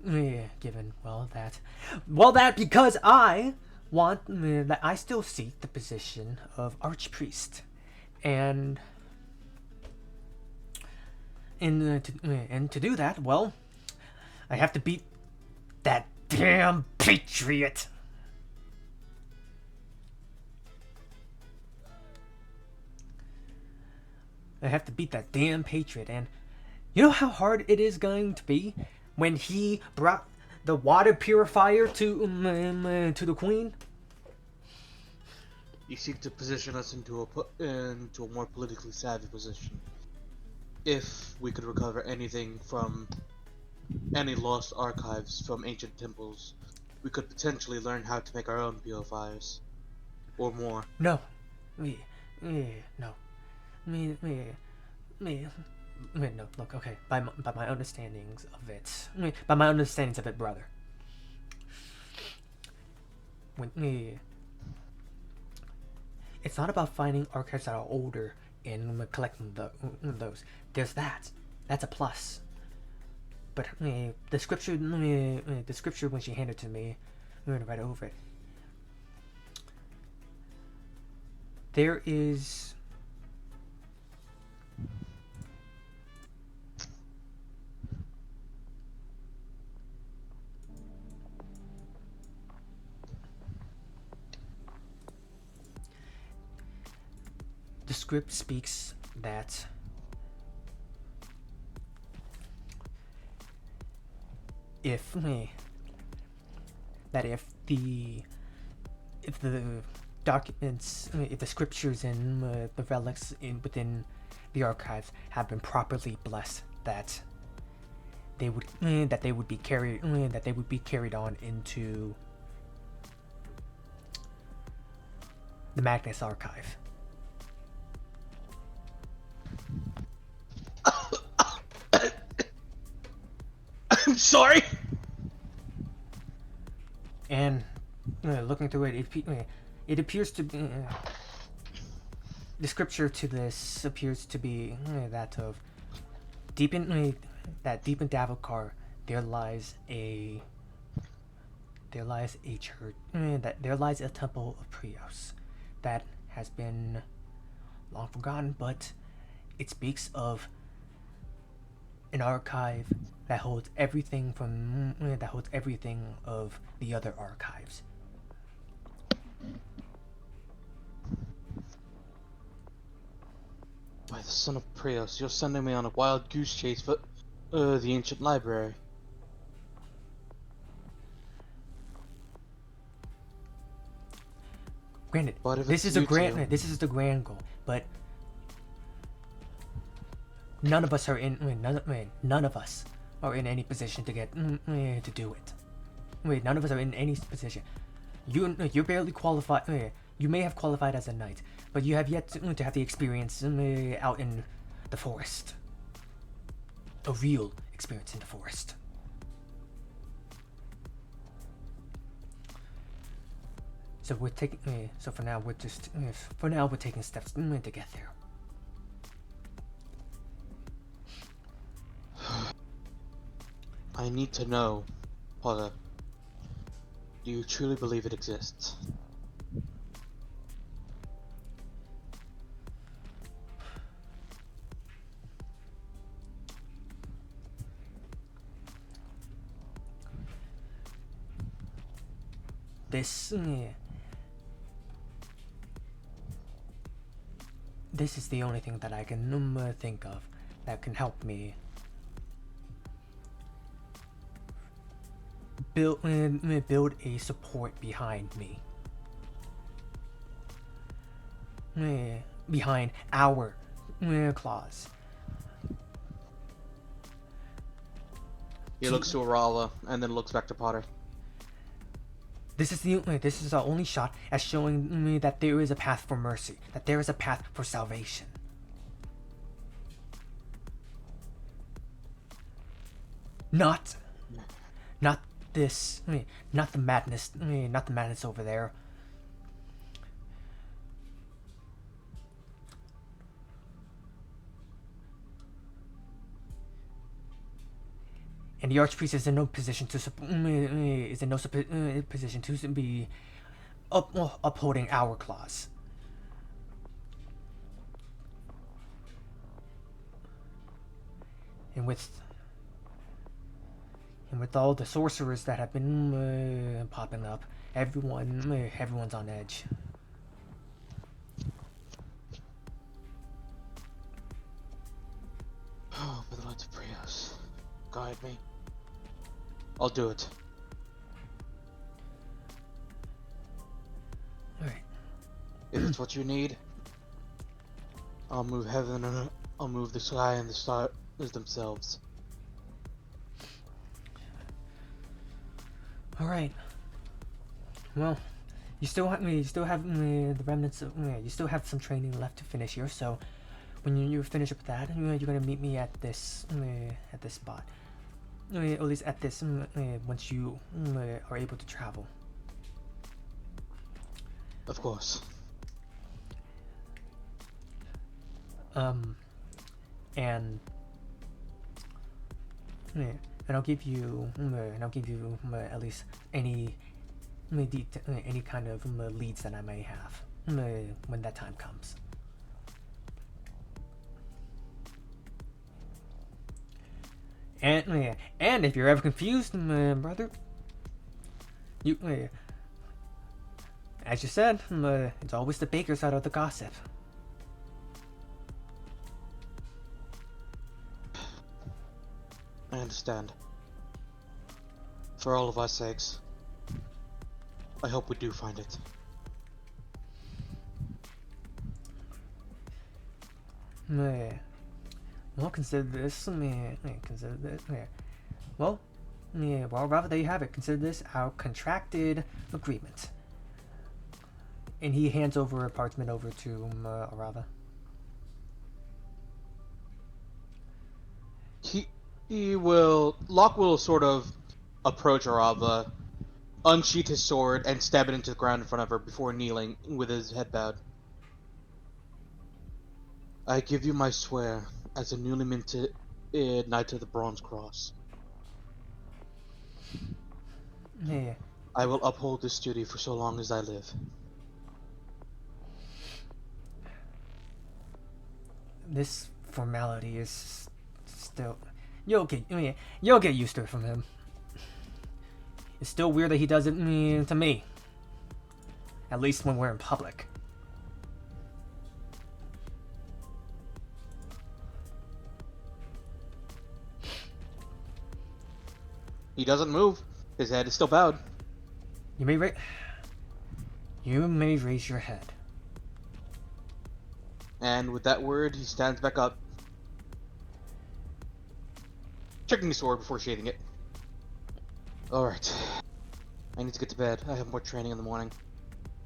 that because I want that I still seek the position of archpriest, and to do that, well, I have to beat that damn patriot. I have to beat that damn patriot, and you know how hard it is going to be when he brought the water purifier to the queen. You seek to position us into a more politically savvy position. If we could recover anything from any lost archives from ancient temples, we could potentially learn how to make our own purifiers, or more. No, no. No, look, okay. By my understandings of it, brother. It's not about finding archives that are older and collecting those. There's that. That's a plus. But the scripture when she handed it to me, I'm gonna write over it. There is. script speaks that if the documents, if the scriptures and the relics within the archives have been properly blessed, that they would be carried on into the Magnus Archive. I'm sorry. And looking through it, it appears to be the scripture to this appears to be that of deep in Davokar there lies a church, there lies a temple of Prios that has been long forgotten, but it speaks of an archive that holds everything of the other archives. By the son of Prios, you're sending me on a wild goose chase for the ancient library. Granted, this is the grand goal, but none of us are in any position to get to do it. None of us are in any position. You're barely qualified. You may have qualified as a knight, but you have yet to have the experience out in the forest. A real experience in the forest. So we're taking. So for now, we're taking steps to get there. I need to know, Potter. Do you truly believe it exists? This is the only thing that I can think of that can help me build a support behind me. Behind our claws. He looks to Arala and then looks back to Potter. This is our only shot at showing me that there is a path for mercy, that there is a path for salvation. Not this. Not the madness. Not the madness over there. And the archpriest is in no position to be upholding our clause. And with all the sorcerers that have been popping up, everyone's on edge. Oh, for the light of Prios, guide me. I'll do it. Alright. If it's what you need, I'll move heaven and I'll move the sky and the stars themselves. Alright. Well, you still have the remnants of, you still have some training left to finish here, so when you finish up with that, you're gonna meet me at this spot. Or at least at this once you are able to travel. Of course. And I'll give you at least any kind of leads that I may have when that time comes. And if you're ever confused, brother, you as you said, it's always the baker's side of the gossip. I understand. For all of our sakes, I hope we do find it. Well, consider this. Consider this. Well, rather there you have it. Consider this our contracted agreement. And he hands over a parchment over to Arava. Locke will sort of approach Arava, unsheath his sword, and stab it into the ground in front of her before kneeling with his head bowed. I give you my swear as a newly minted Knight of the Bronze Cross. Yeah. I will uphold this duty for so long as I live. This formality is still... You'll get used to it from him. It's still weird that he does it to me. At least when we're in public. He doesn't move. His head is still bowed. You may raise your head. And with that word, he stands back up, checking his sword before sheathing it. Alright. I need to get to bed. I have more training in the morning.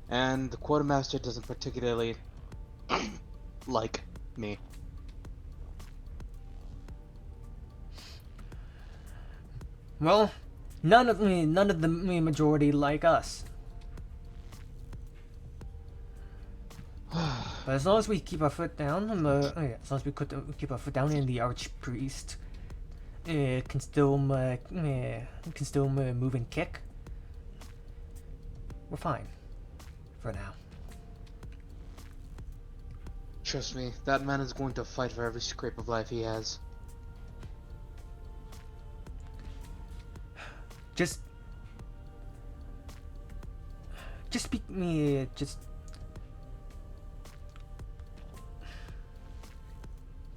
And the quartermaster doesn't particularly like me. Well, none of the majority like us. But as long as we keep our foot down, as long as we keep our foot down, and the archpriest can still move and kick, we're fine for now. Trust me, that man is going to fight for every scrape of life he has. Just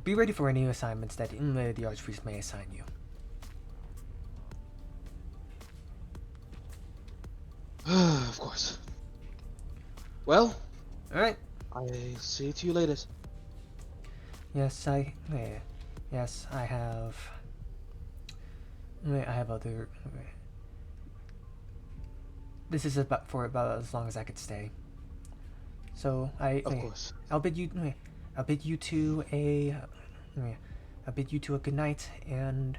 be ready for any assignments that the archpriest may assign you. Of course. Well, All right. I'll see you later. Yes, I have. I have other. This is about as long as I could stay. So Of course. I'll bid you two a good night, and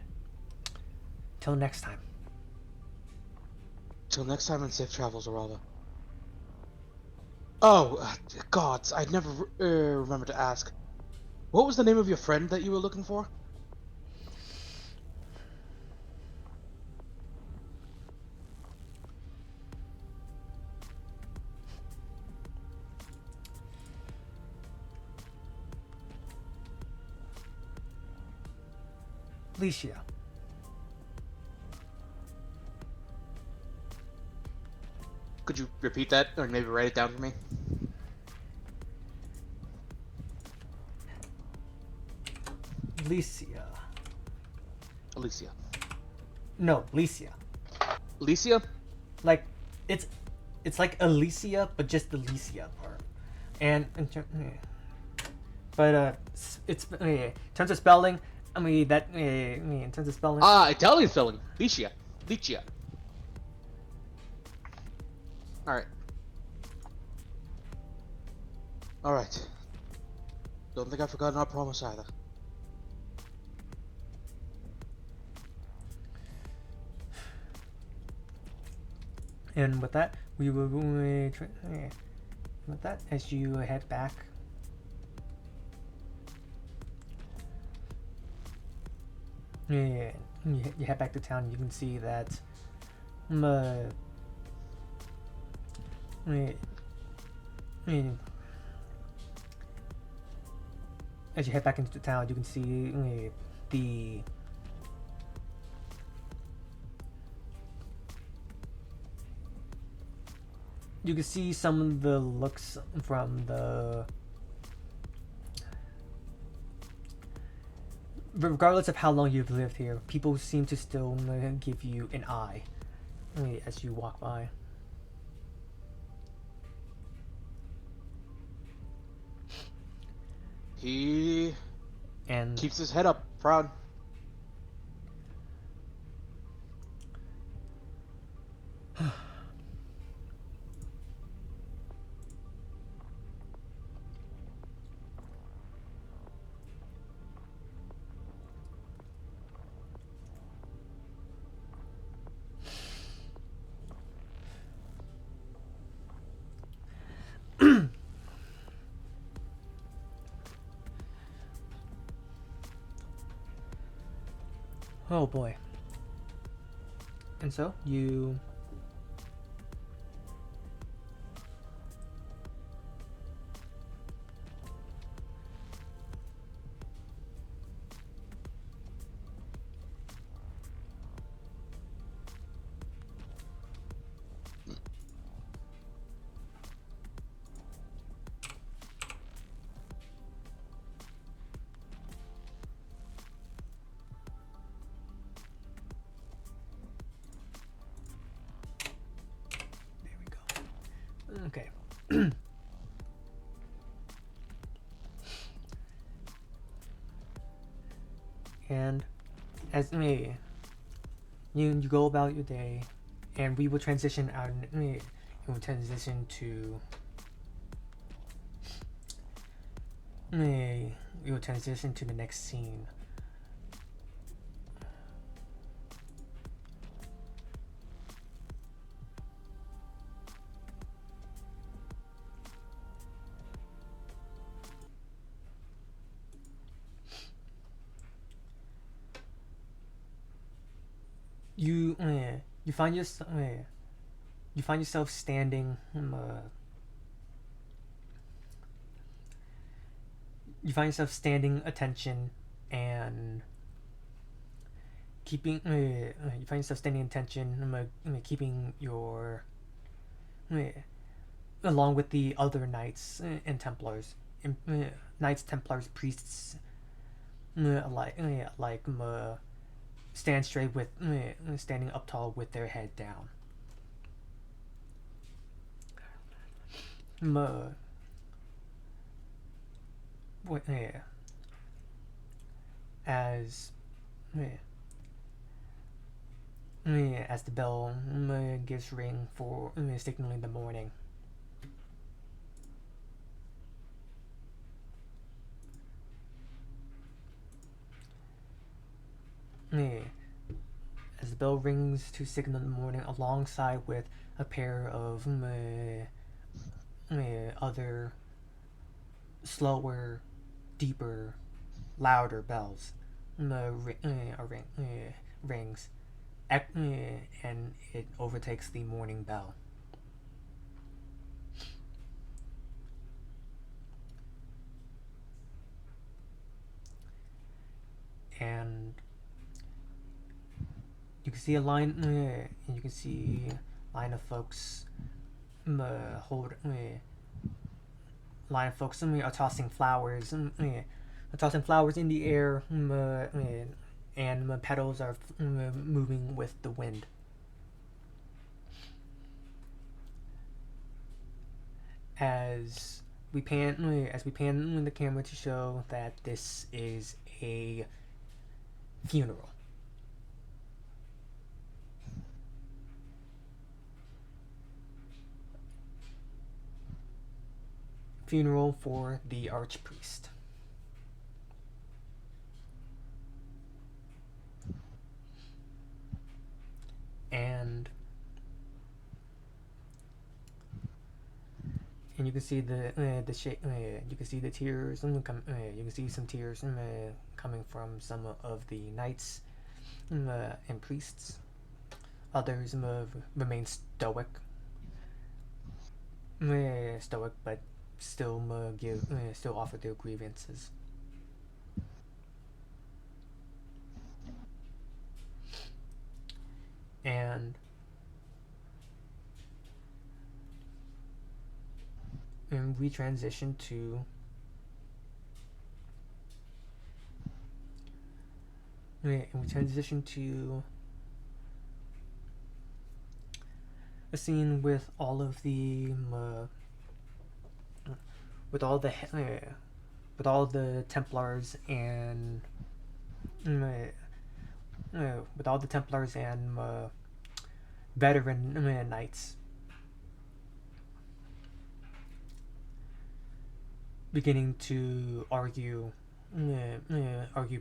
till next time. Till next time, and safe travels, Arava. Oh, gods, I never remember to ask. What was the name of your friend that you were looking for? Licia. Could you repeat that, or maybe write it down for me? Licia. Alicia. No, Licia. Alicia? Like, it's like Alicia, but just the Licia part. But it's in terms of spelling. In terms of spelling. Italian spelling. Licia. Licia. Alright. Alright. Don't think I've forgotten our promise either. And with that, we will with that, as you head back. You head back to town. You can see that. As you head back into town, you can see the. You can see some of the looks from regardless of how long you've lived here, people seem to still give you an eye as you walk by. He And keeps his head up, proud. oh boy. And so you okay. And as you go about your day, and we will transition out. We will transition to. We will transition to the next scene. You you find yourself standing. You find yourself standing attention and keeping. You find yourself standing attention, keeping your. Along with the other knights and Templars, knights, Templars, priests, like stand straight with standing up tall with their head down. As as the bell gives ring for signaling the morning. As the bell rings to signal the morning, alongside with a pair of other slower, deeper, louder bells rings, and it overtakes the morning bell. And you can see a line. You can see a line of folks line of folks are tossing flowers. Tossing flowers in the air, and petals are moving with the wind. As we pan the camera to show that this is a funeral. Funeral for the archpriest. And you can see you can see the tears. You can see some tears coming from some of the knights and priests. Others remain stoic, but still still offer their grievances. And we transition to and we transition to a scene with all of the with all the with all the Templars and with all the Templars and veteran knights beginning to argue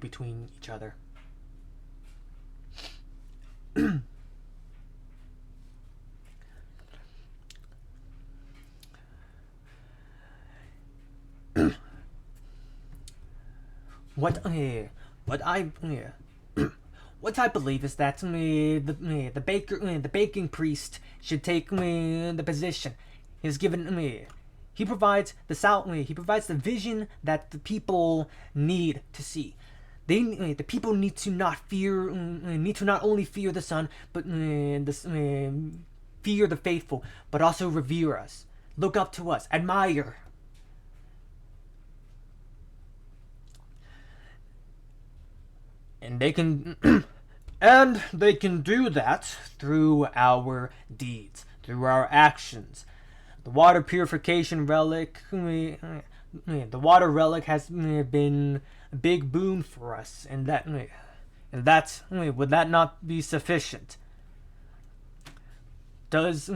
between each other. What what I what I believe is that the baking priest should take the position. He's given he provides he provides the vision that the people need to see. The people need to not only fear the sun, but fear the faithful, but also revere us, look up to us, admire. And they can and they can do that through our deeds, through our actions. The water purification relic, the water relic has been a big boon for us, and that would that not be sufficient? Does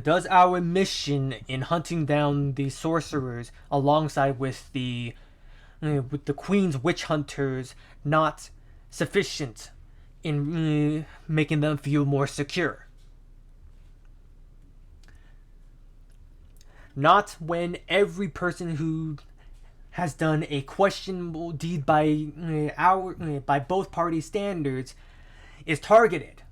does our mission in hunting down the sorcerers alongside with the queen's witch hunters not sufficient in making them feel more secure? Not when every person who has done a questionable deed by both party standards is targeted.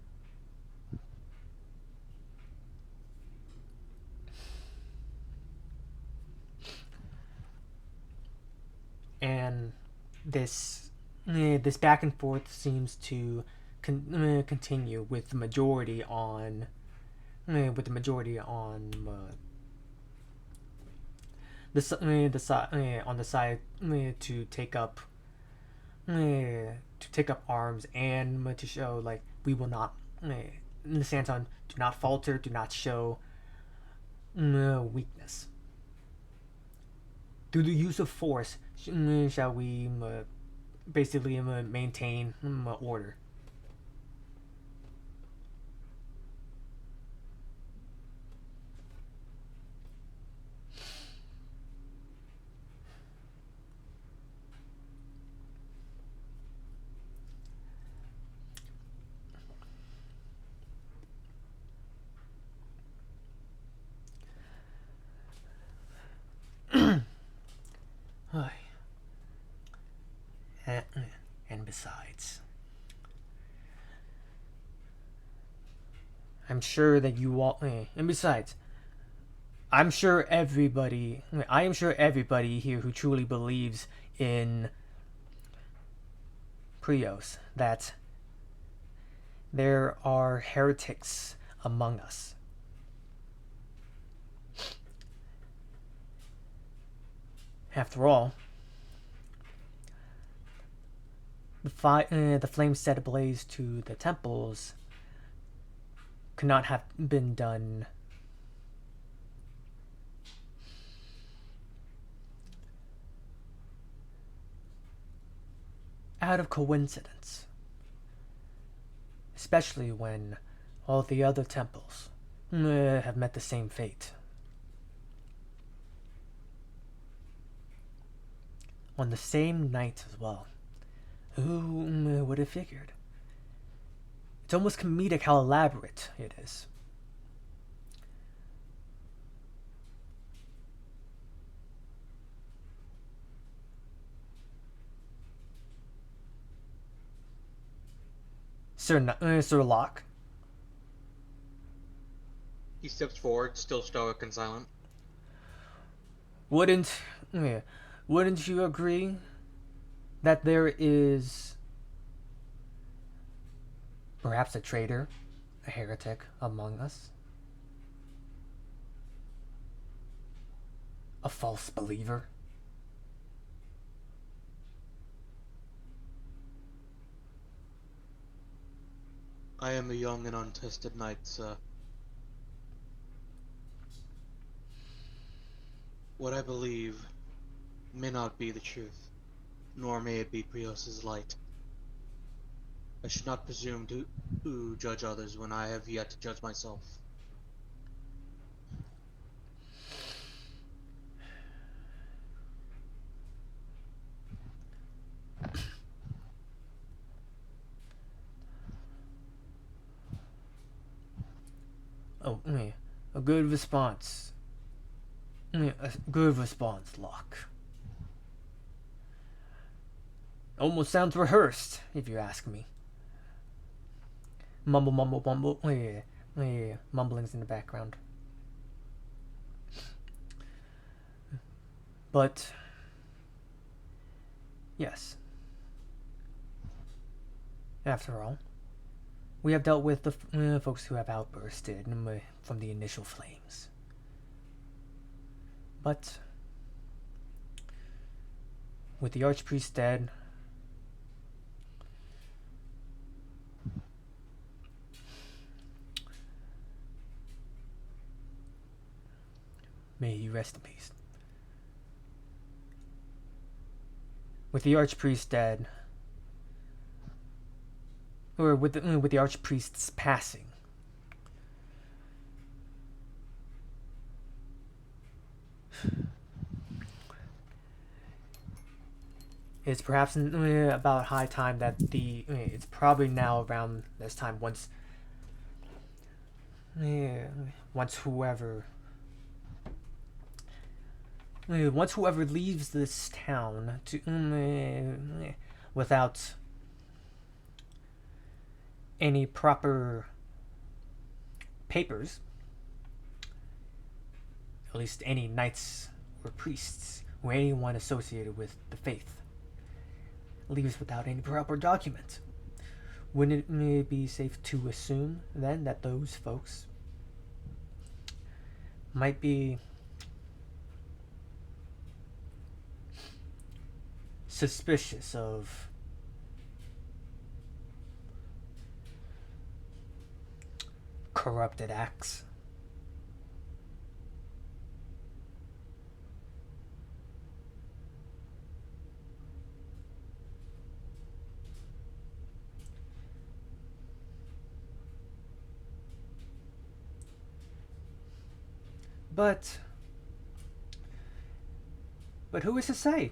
And this back and forth seems to continue with the majority on on the side to take up arms and to show like we will not in the Santon do not falter, do not show weakness. Through the use of force, shall we basically maintain order. And besides, I'm sure that you all. And besides, I'm sure everybody. I am sure everybody here who truly believes in Prios that there are heretics among us. After all, the flames set ablaze to the temples could not have been done out of coincidence, especially when all the other temples have met the same fate. On the same night as well. Who would have figured? It's almost comedic how elaborate it is. Sir Locke. He steps forward, still stoic and silent. Wouldn't you agree that there is perhaps a traitor, a heretic among us? A false believer? I am a young and untested knight, sir. What I believe may not be the truth, nor may it be Prios's light. I should not presume to judge others when I have yet to judge myself. Oh, a good response. A good response, Locke. Almost sounds rehearsed, if you ask me. Mumble, mumble, mumble. Mumblings in the background. But, yes. After all, we have dealt with the folks who have outbursted from the initial flames. But, with the Archpriest dead, may he rest in peace. With the Archpriest dead, or with the Archpriest's passing, it's perhaps about high time that it's probably now around this time once whoever leaves this town without any proper papers, at least any knights or priests or anyone associated with the faith, leaves without any proper document, wouldn't it be safe to assume then that those folks might be suspicious of corrupted acts? But who is to say?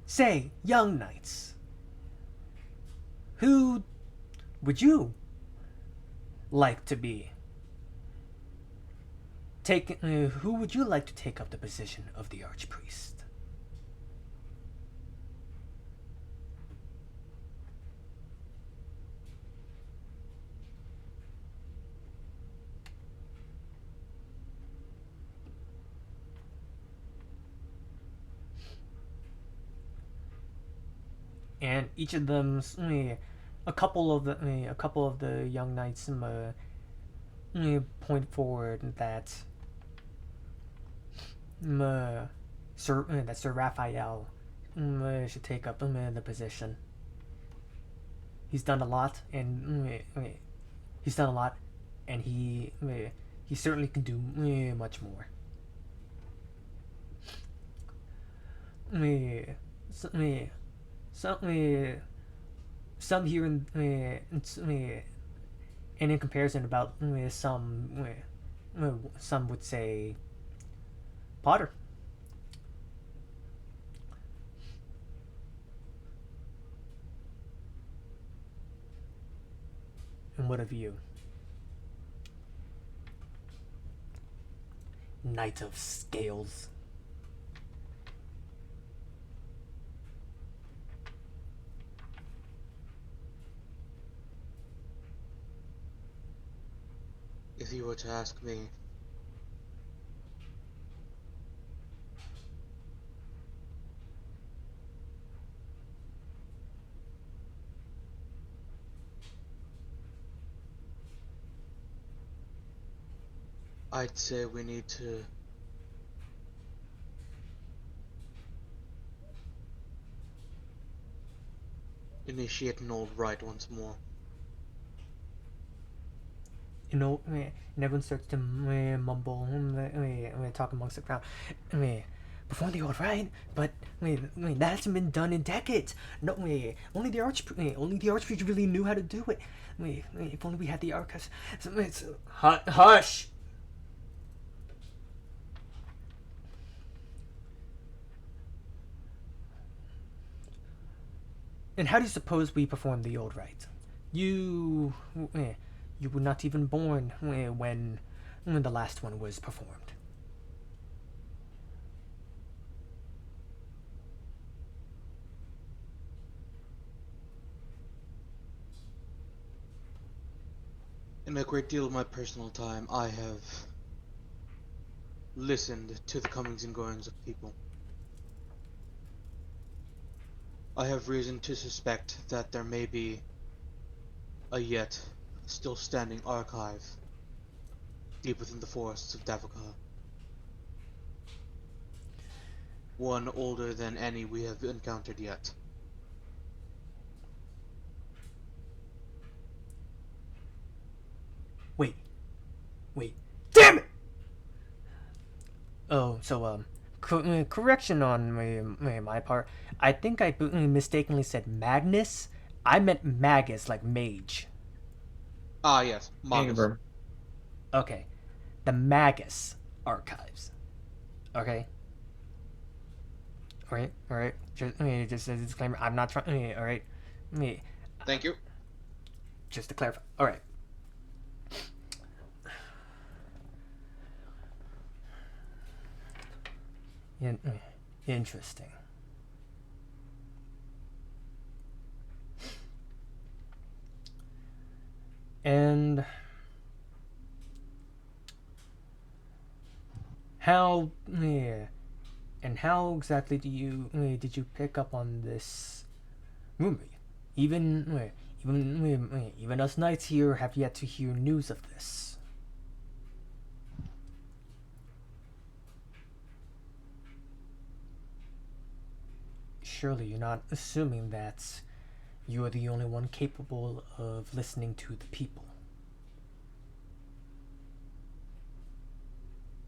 Say, young knights, who would you like to be who would you like to take up the position of the Archpriest? And each of them's a couple of the young knights point forward that Sir Raphael should take up the position. He's done a lot, and he certainly can do much more. Some here and in comparison about some would say Potter. And what of you? Knight of Scales. If you were to ask me, I'd say we need to initiate an old rite once more. and everyone starts to mumble, talk amongst the crowd. Perform the old rite, but that hasn't been done in decades. No, only the archpriest really knew how to do it. If only we had the archives. Hush. And how do you suppose we performed the old rite? You, you were not even born when the last one was performed. In a great deal of my personal time, I have listened to the comings and goings of people. I have reason to suspect that there may be a yet still standing archive deep within the forests of Davokar. One older than any we have encountered yet. Wait. Damn it! Oh, so, correction on my part. I think I mistakenly said Magnus. I meant Magus, like mage. Ah, yes, Magus. Amber. Okay. The Magus archives. Okay? Alright. Just a disclaimer. I'm not trying. Alright? Thank you. Just to clarify. Alright. Interesting. And how exactly did you pick up on this rumor? Even us knights here have yet to hear news of this. Surely you're not assuming that you are the only one capable of listening to the people.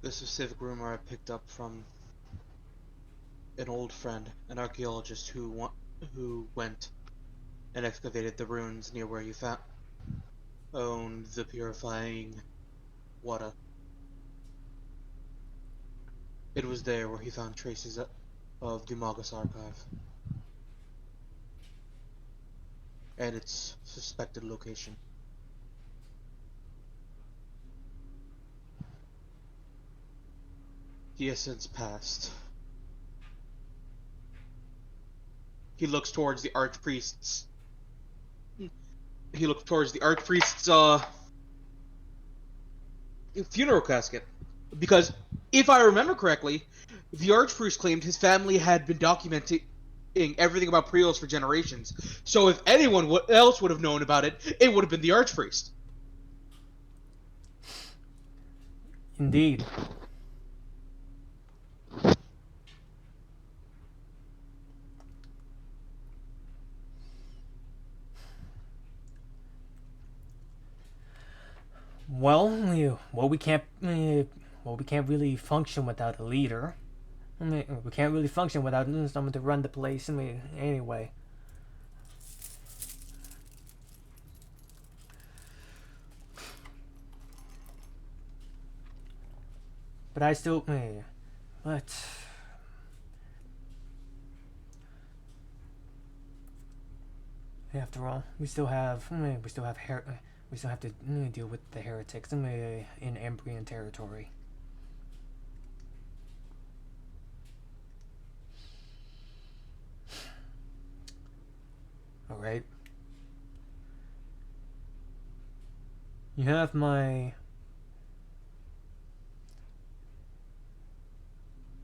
The specific rumor I picked up from an old friend, an archaeologist who went and excavated the ruins near where you owned the purifying water. It was there where he found traces of the Magus archive and its suspected location. He has since passed. He looks towards the archpriest's funeral casket, because if I remember correctly, the archpriest claimed his family had been documenting everything about Priols for generations. So if anyone else would have known about it, it would have been the archpriest. Indeed. Well, we can't really function without a leader. We can't really function without someone to run the place. Anyway. But I still, but after all, we still have to deal with the heretics in Ambrian territory. All right. You have my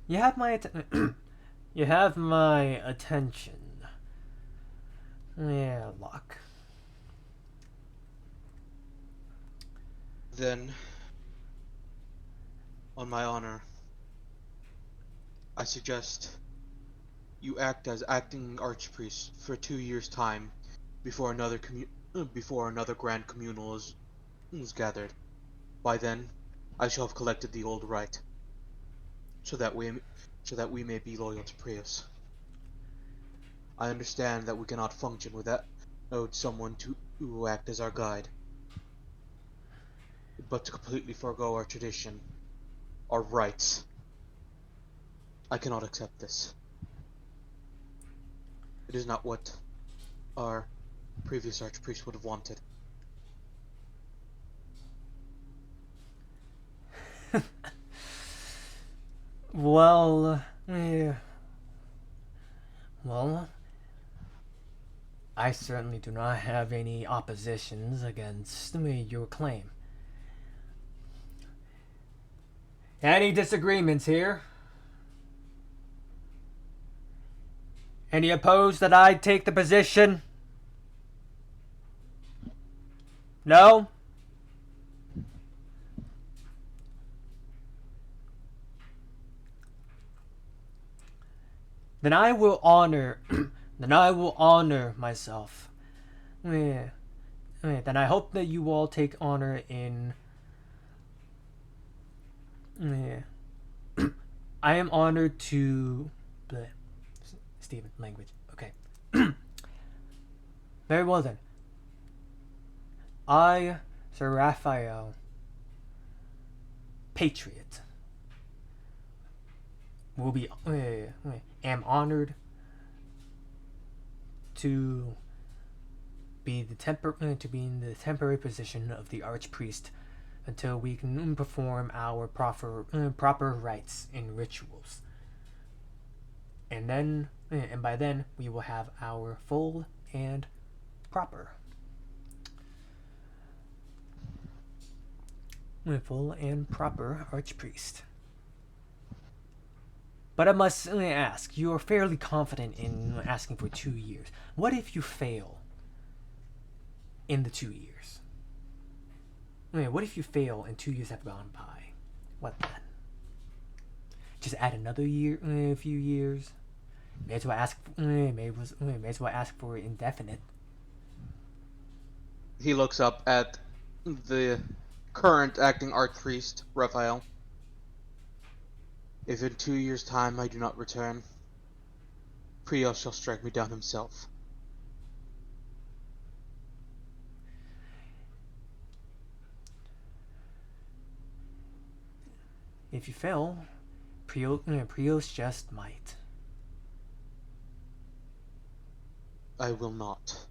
you have my attention. Yeah, Locke. Then, on my honor, I suggest you act as acting archpriest for 2 years' time before another grand communal is gathered. By then, I shall have collected the old rite, so that we may be loyal to Prius. I understand that we cannot function without someone to act as our guide, but to completely forego our tradition, our rights, I cannot accept this. It is not what our previous archpriest would have wanted. Well, I certainly do not have any oppositions against your claim. Any disagreements here? Any opposed that I take the position? No? Then I will honor myself. Then I hope that you all take honor in I am honored to Stephen language. Okay. Very well then. I, Sir Raphael, Patriot, will be am honored to be in the temporary position of the archpriest until we can perform our proper rites and rituals. And then, and by then, we will have our full and proper archpriest. But I must ask, you are fairly confident in asking for 2 years. What if you fail in the 2 years? What if you fail and 2 years have gone by? What then? Just add another year, a few years. May as well ask for indefinite. He looks up at the current acting archpriest, Raphael. If in 2 years' time I do not return, Prios shall strike me down himself. If you fail, Prios just might. I will not.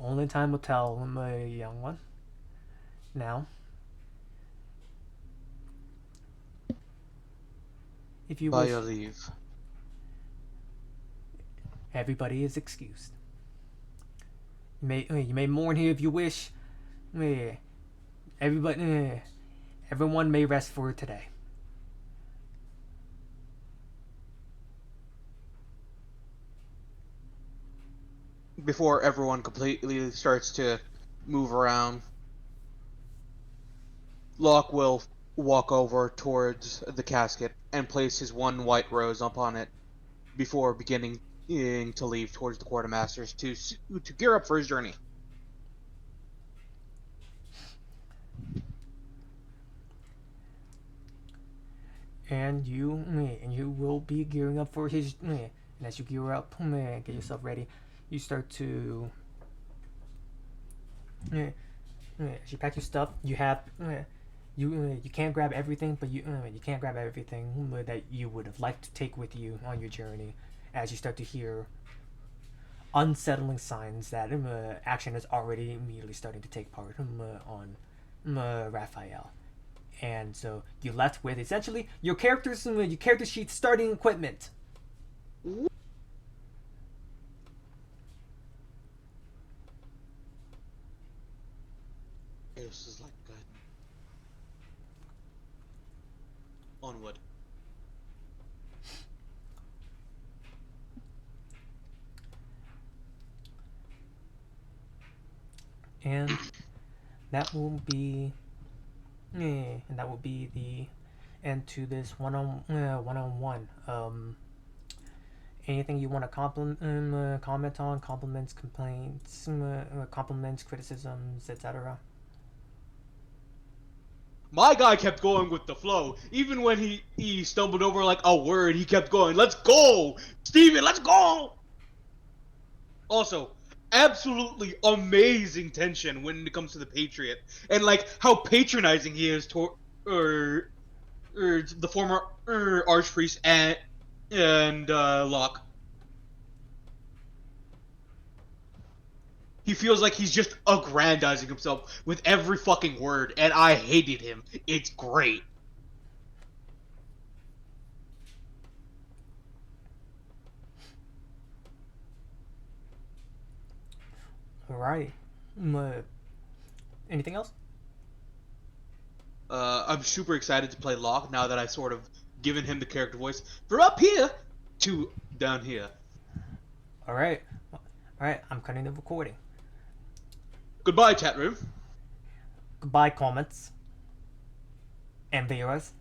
Only time will tell, my young one. Now, if you By wish, your leave. everybody is excused. You may mourn here if you wish. Everyone may rest for today. Before everyone completely starts to move around, Locke will walk over towards the casket and place his one white rose upon it before beginning to leave towards the quartermasters to gear up for his journey. And you will be gearing up for his. And as you gear up, get yourself ready. You start to. As you pack your stuff, you have. You can't grab everything, but you can't grab everything that you would have liked to take with you on your journey. As you start to hear unsettling signs that action is already immediately starting to take part on Raphael. And so you left with essentially your character sheet starting equipment. This is like good. Onward. And that will be the end to this one-on-one. Anything you want to comment on? Compliments, complaints, compliments, criticisms, etc. My guy kept going with the flow. Even when he stumbled over like a word, he kept going, let's go! Steven, let's go! Also, absolutely amazing tension when it comes to the Patriot. And like how patronizing he is toward the former Archpriest and Locke. He feels like he's just aggrandizing himself with every fucking word, and I hated him. It's great. Alright. Anything else? I'm super excited to play Locke now that I've sort of given him the character voice from up here to down here. Alright. Alright, I'm cutting the recording. Goodbye, chat room. Goodbye, comments. And viewers.